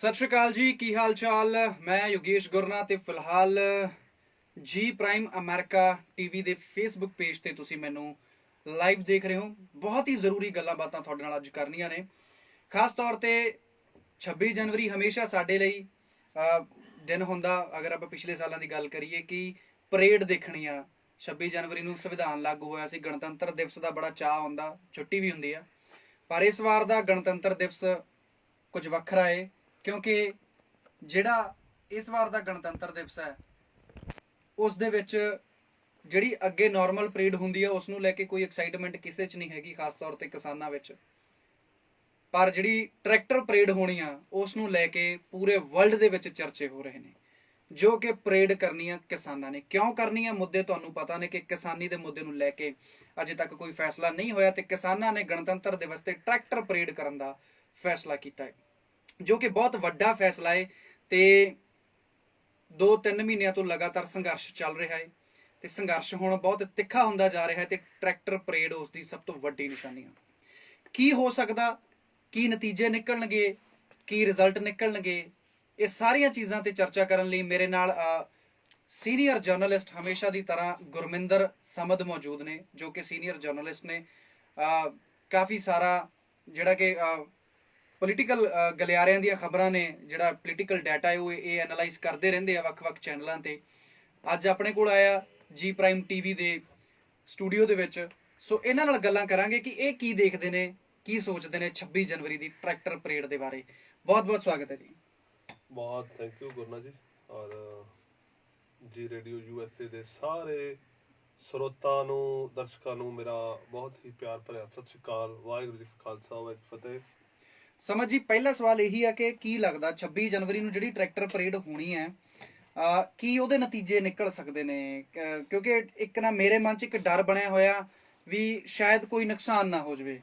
सत श्री अकाल जी, की हाल चाल। मैं योगेश गुरना ते फिलहाल जी प्राइम अमेरिका टीवी ਦੇ ਫੇਸਬੁੱਕ ਪੇਜ ਤੇ ਤੁਸੀਂ ਮੈਨੂੰ ਲਾਈਵ ਦੇਖ ਰਹੇ ਹੋ। ਬਹੁਤ ਹੀ ਜ਼ਰੂਰੀ ਗੱਲਾਂ ਬਾਤਾਂ ਤੁਹਾਡੇ ਨਾਲ ਅੱਜ ਕਰਨੀਆਂ ਨੇ। ਖਾਸ ਤੌਰ ਤੇ 26 ਜਨਵਰੀ ਹਮੇਸ਼ਾ ਸਾਡੇ ਲਈ ਦਿਨ ਹੁੰਦਾ। ਅਗਰ ਆਪਾਂ ਪਿਛਲੇ ਸਾਲਾਂ ਦੀ ਗੱਲ ਕਰੀਏ ਕਿ ਪਰੇਡ ਦੇਖਣੀ ਆ। 26 ਜਨਵਰੀ ਨੂੰ ਸੰਵਿਧਾਨ ਲਾਗੂ ਹੋਇਆ ਸੀ, ਗਣਤੰਤਰ ਦਿਵਸ ਦਾ ਬੜਾ ਚਾਅ ਹੁੰਦਾ, ਛੁੱਟੀ ਵੀ ਹੁੰਦੀ ਆ। ਪਰ ਇਸ ਵਾਰ ਦਾ ਗਣਤੰਤਰ ਦਿਵਸ ਕੁਝ ਵੱਖਰਾ ਹੈ, ਕਿਉਂਕਿ ਜਿਹੜਾ ਇਸ ਵਾਰ ਦਾ ਗਣਤੰਤਰ ਦਿਵਸ ਹੈ ਉਸ ਦੇ ਵਿੱਚ ਜਿਹੜੀ ਅੱਗੇ ਨਾਰਮਲ ਪਰੇਡ ਹੁੰਦੀ ਹੈ ਉਸ ਨੂੰ ਲੈ ਕੇ ਕੋਈ ਐਕਸਾਈਟਮੈਂਟ ਕਿਸੇ 'ਚ ਨਹੀਂ ਹੈਗੀ, ਖਾਸ ਤੌਰ ਤੇ ਕਿਸਾਨਾਂ ਵਿੱਚ। ਪਰ ਜਿਹੜੀ ਟਰੈਕਟਰ ਪਰੇਡ ਹੋਣੀ ਆ ਉਸ ਨੂੰ ਲੈ ਕੇ ਪੂਰੇ ਵਰਲਡ ਦੇ ਵਿੱਚ ਚਰਚੇ ਹੋ ਰਹੇ ਨੇ, ਜੋ ਕਿ ਪਰੇਡ ਕਰਨੀ ਆ ਕਿਸਾਨਾਂ ਨੇ। ਕਿਉਂ ਕਰਨੀ ਆ? ਮੁੱਦੇ ਤੁਹਾਨੂੰ ਪਤਾ ਨੇ ਕਿ ਕਿਸਾਨੀ ਦੇ ਮੁੱਦੇ ਨੂੰ ਲੈ ਕੇ ਅਜੇ ਤੱਕ ਕੋਈ ਫੈਸਲਾ ਨਹੀਂ ਹੋਇਆ ਤੇ ਕਿਸਾਨਾਂ ਨੇ ਗਣਤੰਤਰ ਦਿਵਸ ਤੇ ਟਰੈਕਟਰ ਪਰੇਡ ਕਰਨ ਦਾ ਫੈਸਲਾ ਕੀਤਾ ਹੈ, ਜੋ ਕਿ ਬਹੁਤ ਵੱਡਾ ਫੈਸਲਾ ਹੈ। ਤੇ 2-3 ਮਹੀਨਿਆਂ ਤੋਂ ਲਗਾਤਾਰ ਸੰਘਰਸ਼ ਚੱਲ ਰਿਹਾ ਹੈ ਤੇ ਸੰਘਰਸ਼ ਹੁਣ ਬਹੁਤ ਤਿੱਖਾ ਹੁੰਦਾ ਜਾ ਰਿਹਾ ਹੈ ਤੇ ਟਰੈਕਟਰ ਪਰੇਡ ਉਸ ਦੀ ਸਭ ਤੋਂ ਵੱਡੀ ਨਿਸ਼ਾਨੀ ਆ। ਕੀ ਹੋ ਸਕਦਾ, ਕੀ ਨਤੀਜੇ ਨਿਕਲਣਗੇ, ਕੀ ਰਿਜ਼ਲਟ ਨਿਕਲਣਗੇ, ਇਹ ਸਾਰੀਆਂ ਚੀਜ਼ਾਂ ਤੇ ਚਰਚਾ ਕਰਨ ਲਈ ਮੇਰੇ ਨਾਲ ਸੀਨੀਅਰ ਜਰਨਲਿਸਟ ਹਮੇਸ਼ਾ ਦੀ ਤਰ੍ਹਾਂ ਗੁਰਮਿੰਦਰ ਸਮਦ ਮੌਜੂਦ ਨੇ, ਜੋ ਕਿ ਸੀਨੀਅਰ ਜਰਨਲਿਸਟ ਨੇ। ਕਾਫੀ ਸਾਰਾ ਜਿਹੜਾ ਕਿ ਪੋਲੀਟੀਕਲ ਗਲਿਆਰਿਆਂ ਦੀਆਂ ਖਬਰਾਂ ਨੇ, ਜਿਹੜਾ ਪੋਲੀਟੀਕਲ ਡਾਟਾ ਹੈ ਉਹ ਇਹ ਐਨਾਲਾਈਜ਼ ਕਰਦੇ ਰਹਿੰਦੇ ਆ ਵੱਖ-ਵੱਖ ਚੈਨਲਾਂ ਤੇ। ਅੱਜ ਆਪਣੇ ਕੋਲ ਆਇਆ ਜੀ ਪ੍ਰਾਈਮ ਟੀਵੀ ਦੇ ਸਟੂਡੀਓ ਦੇ ਵਿੱਚ। ਸੋ ਇਹਨਾਂ ਨਾਲ ਗੱਲਾਂ ਕਰਾਂਗੇ ਕਿ ਇਹ ਕੀ ਦੇਖਦੇ ਨੇ, ਕੀ ਸੋਚਦੇ ਨੇ 26 ਜਨਵਰੀ ਦੀ ਟਰੈਕਟਰ ਪਰੇਡ ਦੇ ਬਾਰੇ। ਬਹੁਤ ਬਹੁਤ ਸਵਾਗਤ ਹੈ ਜੀ। ਬਹੁਤ ਥੈਂਕ ਯੂ ਗੁਰਨਾ ਜੀ, ਔਰ ਜੀ ਰੇਡੀਓ USA ਦੇ ਸਾਰੇ ਸਰੋਤਾਂ ਨੂੰ, ਦਰਸ਼ਕਾਂ ਨੂੰ ਮੇਰਾ ਬਹੁਤ ਹੀ ਪਿਆਰ ਭਰਿਆ ਸਤਿ ਸ਼੍ਰੀ ਅਕਾਲ। ਵਾਹਿਗੁਰੂ ਜੀ ਕਾ ਖਾਲਸਾ, ਵਾਹਿਗੁਰੂ ਜੀ ਕੀ ਫਤਿਹ। ਸਮਝ ਜੀ, ਪਹਿਲਾ ਸਵਾਲ ਇਹੀ ਆ ਕਿ ਕੀ ਲੱਗਦਾ 26 ਜਨਵਰੀ ਨੂੰ ਜਿਹੜੀ ਟਰੈਕਟਰ ਪਰੇਡ ਹੋਣੀ ਹੈ ਕੀ ਉਹਦੇ ਨਤੀਜੇ ਨਿਕਲ ਸਕਦੇ ਨੇ? ਕਿਉਂਕਿ ਇੱਕ ਨਾ ਮੇਰੇ ਮਨ 'ਚ ਇੱਕ ਡਰ ਬਣਿਆ ਹੋਇਆ ਵੀ ਸ਼ਾਇਦ ਕੋਈ ਨੁਕਸਾਨ ਨਾ ਹੋ ਜਾਵੇ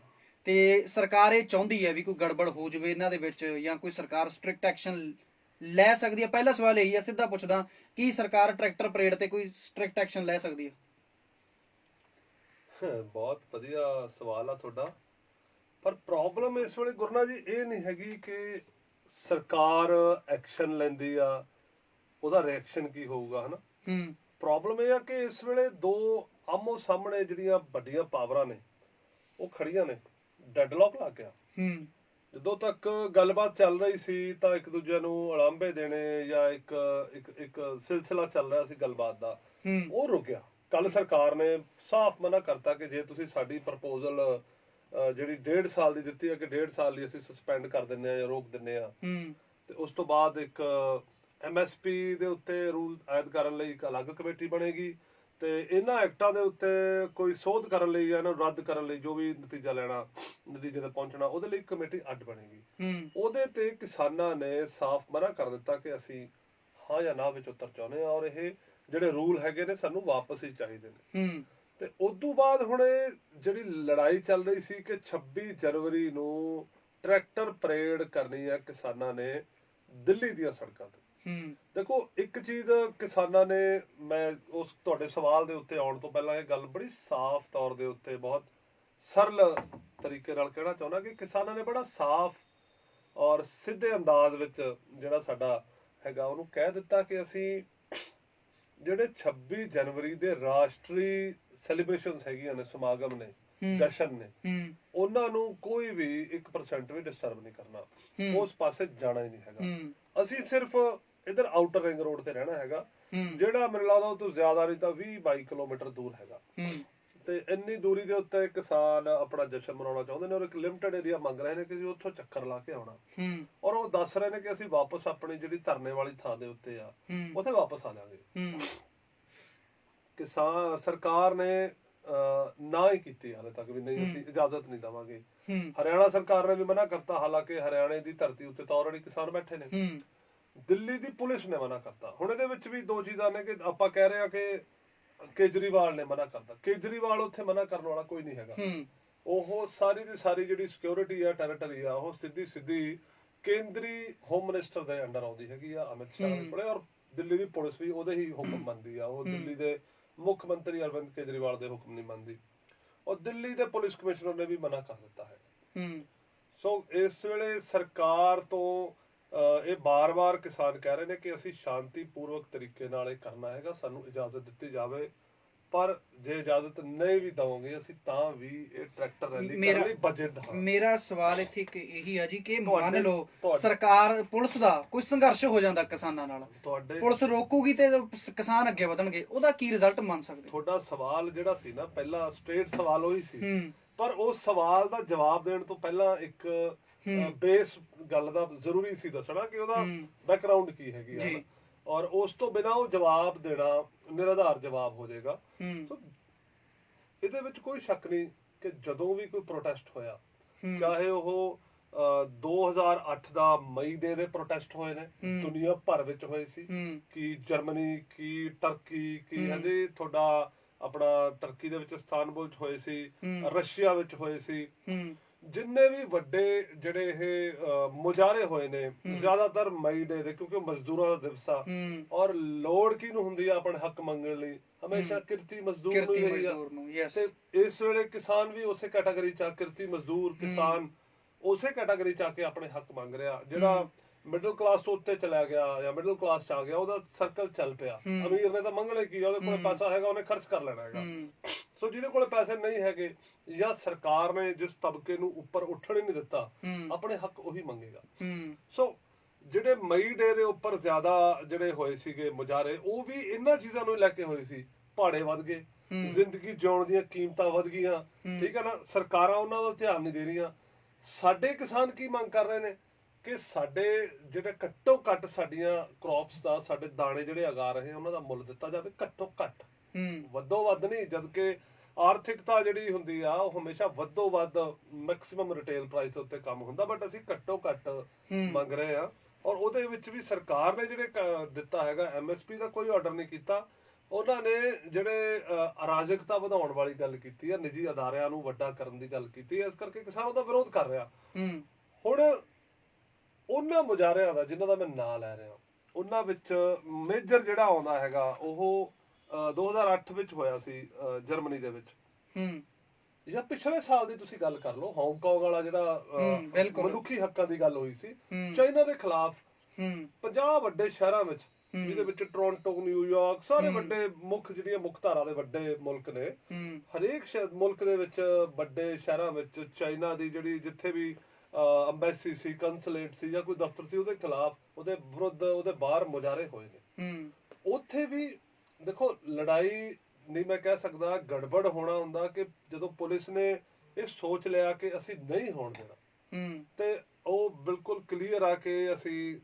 ਤੇ ਸਰਕਾਰ ਇਹ ਚਾਹੁੰਦੀ ਹੈ ਵੀ ਕੋਈ ਗੜਬੜ ਹੋ ਜਾਵੇ ਇਹਨਾਂ ਦੇ ਵਿੱਚ, ਜਾਂ ਕੋਈ ਸਰਕਾਰ ਸਟ੍ਰਿਕਟ ਐਕਸ਼ਨ ਲੈ ਸਕਦੀ ਹੈ। ਪਹਿਲਾ ਸਵਾਲ ਇਹੀ ਆ, ਸਿੱਧਾ ਪੁੱਛਦਾ, ਕੀ ਸਰਕਾਰ ਟਰੈਕਟਰ ਪਰੇਡ ਤੇ ਕੋਈ ਸਟ੍ਰਿਕਟ ਐਕਸ਼ਨ ਲੈ ਸਕਦੀ ਹੈ? ਬਹੁਤ ਵਧੀਆ ਸਵਾਲ ਆ ਤੁਹਾਡਾ, ਪਰ ਪ੍ਰੋਬਲਮ ਇਸ ਵੇਲੇ ਗੁਰਨਾ ਜੀ ਇਹ ਨਹੀਂ ਹੈਗੀ ਕਿ ਸਰਕਾਰ ਐਕਸ਼ਨ ਲੈਂਦੀ ਆ ਉਹਦਾ ਰਿਐਕਸ਼ਨ ਕੀ ਹੋਊਗਾ, ਹਨਾ। ਪ੍ਰੋਬਲਮ ਇਹ ਆ ਕਿ ਇਸ ਵੇਲੇ ਦੋ ਆਮੋ ਸਾਹਮਣੇ ਜਿਹੜੀਆਂ ਵੱਡੀਆਂ ਪਾਵਰਾਂ ਨੇ ਉਹ ਖੜੀਆਂ ਨੇ, ਡੈਡਲੌਕ ਲੱਗ ਗਿਆ। ਜਦੋਂ ਤੱਕ ਗੱਲਬਾਤ ਚੱਲ ਰਹੀ ਸੀ ਤਾਂ ਇੱਕ ਦੂਜੇ ਨੂੰ ਉਲਾਂਭੇ ਦੇਣੇ ਜਾਂ ਇੱਕ ਸਿਲਸਿਲਾ ਚੱਲ ਰਿਹਾ ਸੀ ਗੱਲਬਾਤ ਦਾ, ਉਹ ਰੁਕ ਗਿਆ। ਕੱਲ ਸਰਕਾਰ ਨੇ ਸਾਫ਼ ਮਨਾ ਕਰਤਾ ਕਿ ਜੇ ਤੁਸੀਂ ਸਾਡੀ ਪ੍ਰਪੋਜ਼ਲ ਜਿਹੜੀ 1.5 ਸਾਲ ਦੀ ਦਿੱਤੀ ਹੈ ਕਿ 1.5 ਸਾਲ ਲਈ ਅਸੀਂ ਸਸਪੈਂਡ ਕਰ ਦਿੰਦੇ ਆ ਜਾਂ ਰੋਕ ਦਿੰਦੇ ਆ, ਤੇ ਉਸ ਤੋਂ ਬਾਅਦ ਇੱਕ MSP ਦੇ ਉੱਤੇ ਰੂਲ ਆਇਦ ਕਰਨ ਲਈ ਇੱਕ ਅਲੱਗ ਕਮੇਟੀ ਬਣੇਗੀ, ਤੇ ਇਹਨਾਂ ਐਕਟਾਂ ਦੇ ਉੱਤੇ ਕੋਈ ਸੋਧ ਕਰਨ ਲਈ ਜਾਂ ਇਹਨਾਂ ਨੂੰ ਰੱਦ ਕਰਨ ਲਈ ਜੋ ਵੀ ਨਤੀਜਾ ਲੈਣਾ, ਨਤੀਜੇ ਤੇ ਪਹੁੰਚਣਾ, ਉਹਦੇ ਲਈ ਕਮੇਟੀ ਅੱਡ ਬਣੇਗੀ। ਉਹਦੇ ਤੇ ਕਿਸਾਨਾਂ ਨੇ ਸਾਫ਼ ਮਨਾ ਕਰ ਦਿੱਤਾ ਕਿ ਅਸੀਂ ਹਾਂ ਜਾਂ ਨਾ ਵਿੱਚ ਉਤਰ ਚਾਹੁੰਦੇ ਆ, ਔਰ ਇਹ ਜਿਹੜੇ ਰੂਲ ਹੈਗੇ ਨੇ ਸਾਨੂੰ ਵਾਪਸ ਹੀ ਚਾਹੀਦੇ ਨੇ। ਤੇ ਉਦੋਂ ਬਾਅਦ ਹੁਣ ਇਹ ਜਿਹੜੀ ਲੜਾਈ ਚੱਲ ਰਹੀ ਸੀ ਕਿ 26 ਜਨਵਰੀ ਨੂੰ ਟਰੈਕਟਰ ਪਰੇਡ ਕਰਨੀ ਹੈ ਕਿਸਾਨਾਂ ਨੇ ਦਿੱਲੀ ਦੀਆਂ ਸੜਕਾਂ ਤੇ। ਦੇਖੋ, ਇੱਕ ਚੀਜ਼ ਕਿਸਾਨਾਂ ਨੇ, ਮੈਂ ਉਸ ਤੁਹਾਡੇ ਸਵਾਲ ਦੇ ਉੱਤੇ ਆਉਣ ਤੋਂ ਪਹਿਲਾਂ ਇਹ ਗੱਲ ਬੜੀ ਸਾਫ਼ ਤੌਰ ਦੇ ਉੱਤੇ ਬਹੁਤ ਸਰਲ ਤਰੀਕੇ ਨਾਲ ਕਹਿਣਾ ਚਾਹੁੰਦਾ ਕਿ ਕਿਸਾਨਾਂ ਨੇ ਬੜਾ ਸਾਫ਼ ਔਰ ਸਿੱਧੇ ਅੰਦਾਜ਼ ਵਿੱਚ ਜਿਹੜਾ ਸਾਡਾ ਹੈਗਾ ਉਹਨੂੰ ਕਹਿ ਦਿੱਤਾ ਕਿ ਅਸੀਂ ਜਿਹੜੇ 26 ਜਨਵਰੀ ਦੇ ਰਾਸ਼ਟਰੀ ਸੈਲੀਬ੍ਰੇਸ਼ਨਸ ਹੈਗੀਆਂ ਨੇ, ਸਮਾਗਮ ਨੇ, ਜਸ਼ਨ ਨੇ, ਉਹਨਾਂ ਨੂੰ ਕੋਈ ਵੀ 1% ਵੀ ਡਿਸਟਰਬ ਨਹੀਂ ਕਰਨਾ, ਉਸ ਪਾਸੇ ਜਾਣਾ ਹੀ ਨਹੀਂ ਹੈਗਾ। ਅਸੀਂ ਸਿਰਫ ਇਧਰ ਆਊਟਰ ਰਿੰਗ ਰੋਡ ਤੇ ਰਹਿਣਾ ਹੈਗਾ, ਜਿਹੜਾ ਮੈਨੂੰ ਲੱਗਦਾ ਉਹ ਤੋਂ ਜ਼ਿਆਦਾ ਨਹੀਂ ਤਾਂ 20-22 ਕਿਲੋਮੀਟਰ ਦੂਰ ਹੈਗਾ। ਤੇ ਇੰਨੀ ਦੂਰੀ ਦੇ ਉੱਤੇ ਕਿਸਾਨ ਆਪਣਾ ਜਸ਼ਨ ਮਨਾਉਣਾ ਚਾਹੁੰਦੇ ਨੇ, ਔਰ ਇੱਕ ਲਿਮਟਿਡ ਏਰੀਆ ਮੰਗ ਰਹੇ ਨੇ ਕਿ ਉੱਥੋਂ ਚੱਕਰ ਲਾ ਕੇ ਆਉਣਾ, ਔਰ ਉਹ ਦੱਸ ਰਹੇ ਨੇ ਕਿ ਅਸੀਂ ਵਾਪਸ ਆਪਣੀ ਜਿਹੜੀ ਧਰਨੇ ਵਾਲੀ ਥਾਂ ਦੇ ਉੱਤੇ ਆ ਉੱਥੇ ਵਾਪਸ ਆ ਜਾਵਾਂਗੇ। ਕਿਸਾਨ ਸਰਕਾਰ ਨੇ ਨਾ ਹੀ ਕੀਤੀ ਹਾਲੇ ਤੱਕ ਵੀ, ਨਹੀਂ ਅਸੀਂ ਇਜਾਜ਼ਤ ਨਹੀਂ ਦੇਵਾਂਗੇ। ਹਰਿਆਣਾ ਸਰਕਾਰ ਨੇ ਵੀ ਮਨਾ ਕਰਤਾ, ਹਾਲਾਂਕਿ ਹਰਿਆਣੇ ਦੀ ਧਰਤੀ ਉੱਤੇ ਤਾਂ ਆਲਰੇਡੀ ਕਿਸਾਨ ਬੈਠੇ ਨੇ। ਦਿੱਲੀ ਦੀ ਪੁਲਿਸ ਨੇ ਮਨਾ ਕਰਤਾ। ਹੁਣ ਇਹਦੇ ਵਿੱਚ ਵੀ ਦੋ ਚੀਜ਼ਾਂ ਨੇ ਕਿ ਆਪਾਂ ਕਹਿ ਰਹੇ ਆ ਕਿ ਕੇਜਰੀਵਾਲ ਨੇ ਮਨਾ ਕਰਤਾ। ਕੇਜਰੀਵਾਲ ਉੱਥੇ ਮਨਾ ਕਰਨ ਵਾਲਾ ਕੋਈ ਨਹੀਂ ਹੈਗਾ। ਉਹ ਸਾਰੀ ਦੀ ਸਾਰੀ ਜਿਹੜੀ ਸਿਕਿਉਰਿਟੀ ਆ, ਟੈਰੀਟਰੀ ਆ, ਉਹ ਸਿੱਧੀ ਕੇਂਦਰੀ ਹੋਮ ਮਿਨਿਸਟਰ ਦੇ ਅੰਡਰ ਆਉਂਦੀ ਹੈਗੀ ਆ, ਅਮਿਤ ਸ਼ਾਹ ਦੇ ਕੋਲੇ, ਔਰ ਦਿੱਲੀ ਦੀ ਪੁਲਿਸ ਵੀ ਉਹਦੇ ਹੀ ਹੁਕਮ ਮੰਨਦੀ ਆ। ਉਹ ਦਿੱਲੀ ਦੇ ਮੁੱਖ ਮੰਤਰੀ ਅਰਵਿੰਦ ਕੇਜਰੀਵਾਲ ਦੇ ਹੁਕਮ ਨਹੀਂ ਮੰਨਦੀ, ਔਰ ਦਿੱਲੀ ਦੇ ਪੁਲਿਸ ਕਮਿਸ਼ਨਰ ਨੇ ਵੀ ਮਨਾ ਕਰ ਦਿੱਤਾ ਹੈ। ਸੋ ਇਸ ਵੇਲੇ ਸਰਕਾਰ ਤੋਂ ਇਹ ਬਾਰ-ਬਾਰ ਕਿਸਾਨ ਕਹਿ ਰਹੇ ਨੇ ਕਿ ਅਸੀਂ ਸ਼ਾਂਤੀਪੂਰਵਕ ਤਰੀਕੇ ਨਾਲ ਇਹ ਕਰਨਾ ਹੈਗਾ, ਸਾਨੂੰ ਇਜਾਜ਼ਤ ਦਿੱਤੀ ਜਾਵੇ। ਪਰ ਜੇ ਇਜਾਜ਼ਤ ਨਹੀਂ ਵੀ ਦਵੋਗੇ ਅਸੀਂ ਤਾਂ ਵੀ ਇਹ ਟਰੈਕਟਰ ਰੈਲੀ ਕਰਨ ਲਈ ਬਜਟ ਹਾਂ। ਮੇਰਾ ਸਵਾਲ ਇੱਥੇ ਇੱਕ ਇਹੀ ਆ ਜੀ ਕਿ ਮੰਨ ਤੁਹਾਡੇ- ਲਓ ਤੁਹਾਡੇ- ਸਰਕਾਰ ਪੁਲਿਸ ਦਾ ਕੋਈ ਸੰਘਰਸ਼ ਹੋ ਜਾਂਦਾ ਕਿਸਾਨਾਂ ਨਾਲ, ਤੁਹਾਡੇ ਪੁਲਿਸ ਰੋਕੂਗੀ ਤੇ ਕਿਸਾਨ ਅੱਗੇ ਵਧਣਗੇ, ਉਹਦਾ ਕੀ ਰਿਜ਼ਲਟ ਮੰਨ ਸਕਦੇ? ਤੁਹਾਡਾ ਸਵਾਲ ਜਿਹੜਾ ਸੀ ਨਾ ਪਹਿਲਾਂ ਸਟ੍ਰੇਟ ਸਵਾਲ ਉਹੀ ਸੀ, ਹੂੰ ਪਰ ਉਸ ਸਵਾਲ ਦਾ ਜਵਾਬ ਦੇਣ ਤੋਂ ਪਹਿਲਾਂ ਇੱਕ ਬੇਸ ਗੱਲ ਦਾ ਜ਼ਰੂਰੀ ਸੀ ਦੱਸਣਾ ਕਿ ਉਹਦਾ ਬੈਕਗ੍ਰਾਉਂਡ ਕੀ ਹੈਗੀ ਆ, ਜੀ। ਔਰ ਉਸ ਤੋਂ ਬਿਨਾਂ ਉਹ ਜਵਾਬ ਦੇਣਾ ਨਿਰਾਧਾਰ ਜਵਾਬ ਹੋ ਜਾਏਗਾ। ਸੋ ਇਹਦੇ ਵਿੱਚ ਕੋਈ ਸ਼ੱਕ ਨਹੀਂ ਕਿ ਜਦੋਂ ਵੀ ਕੋਈ ਪ੍ਰੋਟੈਸਟ ਹੋਇਆ, ਚਾਹੇ ਉਹ 2008 ਦਾ ਮਈ ਦੇ ਪ੍ਰੋਟੈਸਟ ਹੋਏ ਨੇ, ਦੁਨੀਆ ਭਰ ਵਿੱਚ ਹੋਏ ਸੀ, ਕਿ ਜਰਮਨੀ, ਕੀ ਟਰਕੀ, ਕੀ ਹਜੇ ਤੁਹਾਡਾ ਆਪਣਾ ਟਰਕੀ ਦੇ ਵਿੱਚ ਇਸਤਾਨਬੁਲ 'ਚ ਹੋਏ ਸੀ, ਰਸ਼ੀਆ ਵਿੱਚ ਹੋਏ ਸੀ, ਜਿੰਨੇ ਵੀ ਵੱਡੇ ਜਿਹੜੇ ਇਹ ਮੁਜ਼ਾਹਰੇ ਹੋਏ ਨੇ, ਜ਼ਿਆਦਾਤਰ ਮਈ ਡੇ ਦੇ, ਕਿਉਂਕਿ ਮਜ਼ਦੂਰਾਂ ਦਾ ਦਿਵਸ ਆ, ਔਰ ਲੋੜ ਕਿਹਨੂੰ ਹੁੰਦੀ ਆ ਆਪਣੇ ਹੱਕ ਮੰਗਣ ਲਈ? ਹਮੇਸ਼ਾ ਕਿਰਤੀ ਮਜ਼ਦੂਰ ਨੂੰ ਹੀ ਰਹੀ ਆ। ਤੇ ਇਸ ਵੇਲੇ ਕਿਸਾਨ ਵੀ ਉਸੇ ਕੈਟਾਗਰੀ ਚ ਆ, ਕਿਰਤੀ ਮਜ਼ਦੂਰ ਕਿਸਾਨ ਉਸੇ ਕੈਟਾਗਰੀ ਚ ਆ ਕੇ ਆਪਣੇ ਹੱਕ ਮੰਗ ਰਿਹਾ। ਜਿਹੜਾ ਮਿਡਲ ਕਲਾਸ ਤੋਂ ਉੱਤੇ ਚਲਾ ਗਿਆ ਜਾਂ ਮਿਡਲ ਕਲਾਸ ਚ ਆ ਗਿਆ, ਉਹਦਾ ਸਰਕਲ ਚੱਲ ਪਿਆ। ਅਮੀਰ ਨੇ ਤਾਂ ਮੰਗਣੇ ਕੀ, ਉਹਦੇ ਕੋਲ ਪੈਸਾ ਹੈਗਾ, ਉਹਨੇ ਖਰਚ ਕਰ ਲੈਣਾ ਹੈਗਾ। ਸੋ ਜਿਹਦੇ ਕੋਲ ਪੈਸੇ ਨਹੀਂ ਹੈਗੇ ਜਾਂ ਸਰਕਾਰ ਨੇ ਜਿਸ ਤਬਕੇ ਨੂੰ ਉੱਪਰ ਉੱਠਣ ਹੀ ਨਹੀਂ ਦਿੱਤਾ, ਆਪਣੇ ਹੱਕ ਉਹੀ ਮੰਗੇਗਾ। ਸੋ ਜਿਹੜੇ ਮਈ ਡੇ ਦੇ ਉੱਪਰ ਜ਼ਿਆਦਾ ਜਿਹੜੇ ਹੋਏ ਸੀਗੇ ਮੁਜ਼ਾਹਰੇ, ਉਹ ਵੀ ਇਹਨਾਂ ਚੀਜ਼ਾਂ ਨੂੰ ਲੈ ਕੇ ਹੋਏ ਸੀ। ਭਾੜੇ ਵੱਧ ਗਏ, ਜ਼ਿੰਦਗੀ ਜਿਉਣ ਦੀਆਂ ਕੀਮਤਾਂ ਵੱਧ ਗਈਆਂ, ਠੀਕ ਹੈ ਨਾ, ਸਰਕਾਰਾਂ ਉਹਨਾਂ ਵੱਲ ਧਿਆਨ ਨਹੀਂ ਦੇ ਰਹੀਆਂ। ਸਾਡੇ ਕਿਸਾਨ ਕੀ ਮੰਗ ਕਰ ਰਹੇ ਨੇ ਕਿ ਸਾਡੇ ਜਿਹੜੇ ਘੱਟੋ ਘੱਟ ਸਾਡੀਆਂ ਕ੍ਰੌਪਸ ਦਾ, ਸਾਡੇ ਦਾਣੇ ਜਿਹੜੇ ਉਗਾ ਰਹੇ, ਉਹਨਾਂ ਦਾ ਮੁੱਲ ਦਿੱਤਾ ਜਾਵੇ ਘੱਟੋ ਘੱਟ, ਵੱਧੋ ਵੱਧ ਨਹੀਂ। ਜਦਕਿ ਆਰਥਿਕਤਾ ਜਿਹੜੀ ਹੁੰਦੀ ਆ ਉਹ ਹਮੇਸ਼ਾ ਵੱਧੋ ਵੱਧ ਮੈਕਸਿਮਮ ਰਿਟੇਲ ਪ੍ਰਾਈਸ ਉੱਤੇ ਕੰਮ ਹੁੰਦਾ, ਬਟ ਅਸੀਂ ਘੱਟੋ ਘੱਟ ਮੰਗ ਰਹੇ ਆ। ਔਰ ਉਹਦੇ ਵਿੱਚ ਵੀ ਸਰਕਾਰ ਨੇ ਜਿਹੜੇ ਦਿੱਤਾ ਹੈਗਾ MSP ਦਾ ਕੋਈ ਆਰਡਰ ਨਹੀਂ ਕੀਤਾ। ਉਹਨਾਂ ਨੇ ਜਿਹੜੇ ਅਰਾਜਕਤਾ ਵਧਾਉਣ ਵਾਲੀ ਗੱਲ ਕੀਤੀ ਆ, ਨਿੱਜੀ ਅਦਾਰਿਆਂ ਨੂੰ ਵੱਡਾ ਕਰਨ ਦੀ ਗੱਲ ਕੀਤੀ, ਇਸ ਕਰਕੇ ਕਿਸਾਨ ਉਹਦਾ ਵਿਰੋਧ ਕਰ ਰਿਹਾ। ਹੁਣ ਉਹਨਾਂ ਮੁਜ਼ਾਹਰਿਆਂ ਦਾ ਜਿਨ੍ਹਾਂ ਦਾ ਮੈਂ ਨਾਂ ਲੈ ਰਿਹਾ, ਉਹਨਾਂ ਵਿੱਚ ਮੇਜਰ ਜਿਹੜਾ ਆਉਂਦਾ ਹੈਗਾ ਉਹ 2008 ਵਿੱਚ ਹੋਇਆ ਸੀ ਜਰਮਨੀ ਦੇ ਵਿੱਚ, ਜਾਂ ਪਿਛਲੇ ਸਾਲ ਦੀ ਤੁਸੀਂ ਗੱਲ ਕਰ ਲਓ, ਹਾਂਗਕਾਂਗ ਵਾਲਾ ਜਿਹੜਾ ਮਨੁੱਖੀ ਹੱਕਾਂ ਦੀ ਗੱਲ ਹੋਈ ਸੀ ਚਾਈਨਾ ਦੇ ਖਿਲਾਫ 50 ਵੱਡੇ ਸ਼ਹਿਰਾਂ ਵਿੱਚ, ਜਿਹਦੇ ਵਿੱਚ ਟੋਰਾਂਟੋ, ਨਿਊਯਾਰਕ, ਸਾਰੇ ਵੱਡੇ ਜਿਹੜੀਆਂ ਮੁੱਖ ਧਾਰਾ ਦੇ ਵੱਡੇ ਮੁਲਕ ਨੇ, ਹਰੇਕ ਮੁਲਕ ਦੇ ਵਿੱਚ ਵੱਡੇ ਸ਼ਹਿਰਾਂ ਵਿੱਚ ਚਾਈਨਾ ਦੀ ਜਿਹੜੀ ਜਿੱਥੇ ਵੀ ਅੰਬੈਸੀ ਸੀ, ਕੰਸੂਲੇਟ ਸੀ ਜਾਂ ਕੋਈ ਦਫ਼ਤਰ ਸੀ, ਉਹਦੇ ਖਿਲਾਫ, ਉਹਦੇ ਵਿਰੁੱਧ, ਉਹਦੇ ਬਾਹਰ ਮੁਜ਼ਾਹਰੇ ਹੋਏ ਨੇ। ਉੱਥੇ ਵੀ ਦੇਖੋ ਲੜਾਈ ਨਹੀਂ ਮੈਂ ਕਹਿ ਸਕਦਾ, ਗੜਬੜ ਹੋਣਾ ਹੁੰਦਾ ਕਿ ਜਦੋਂ ਪੁਲਿਸ ਨੇ ਇਹ ਸੋਚ ਲਿਆ ਕਿ ਅਸੀਂ ਨਹੀਂ ਹੋਣ ਦੇਣਾ, ਤੇ ਉਹ ਬਿਲਕੁਲ ਕਲੀਅਰ ਆ ਕਿ ਅਸੀਂ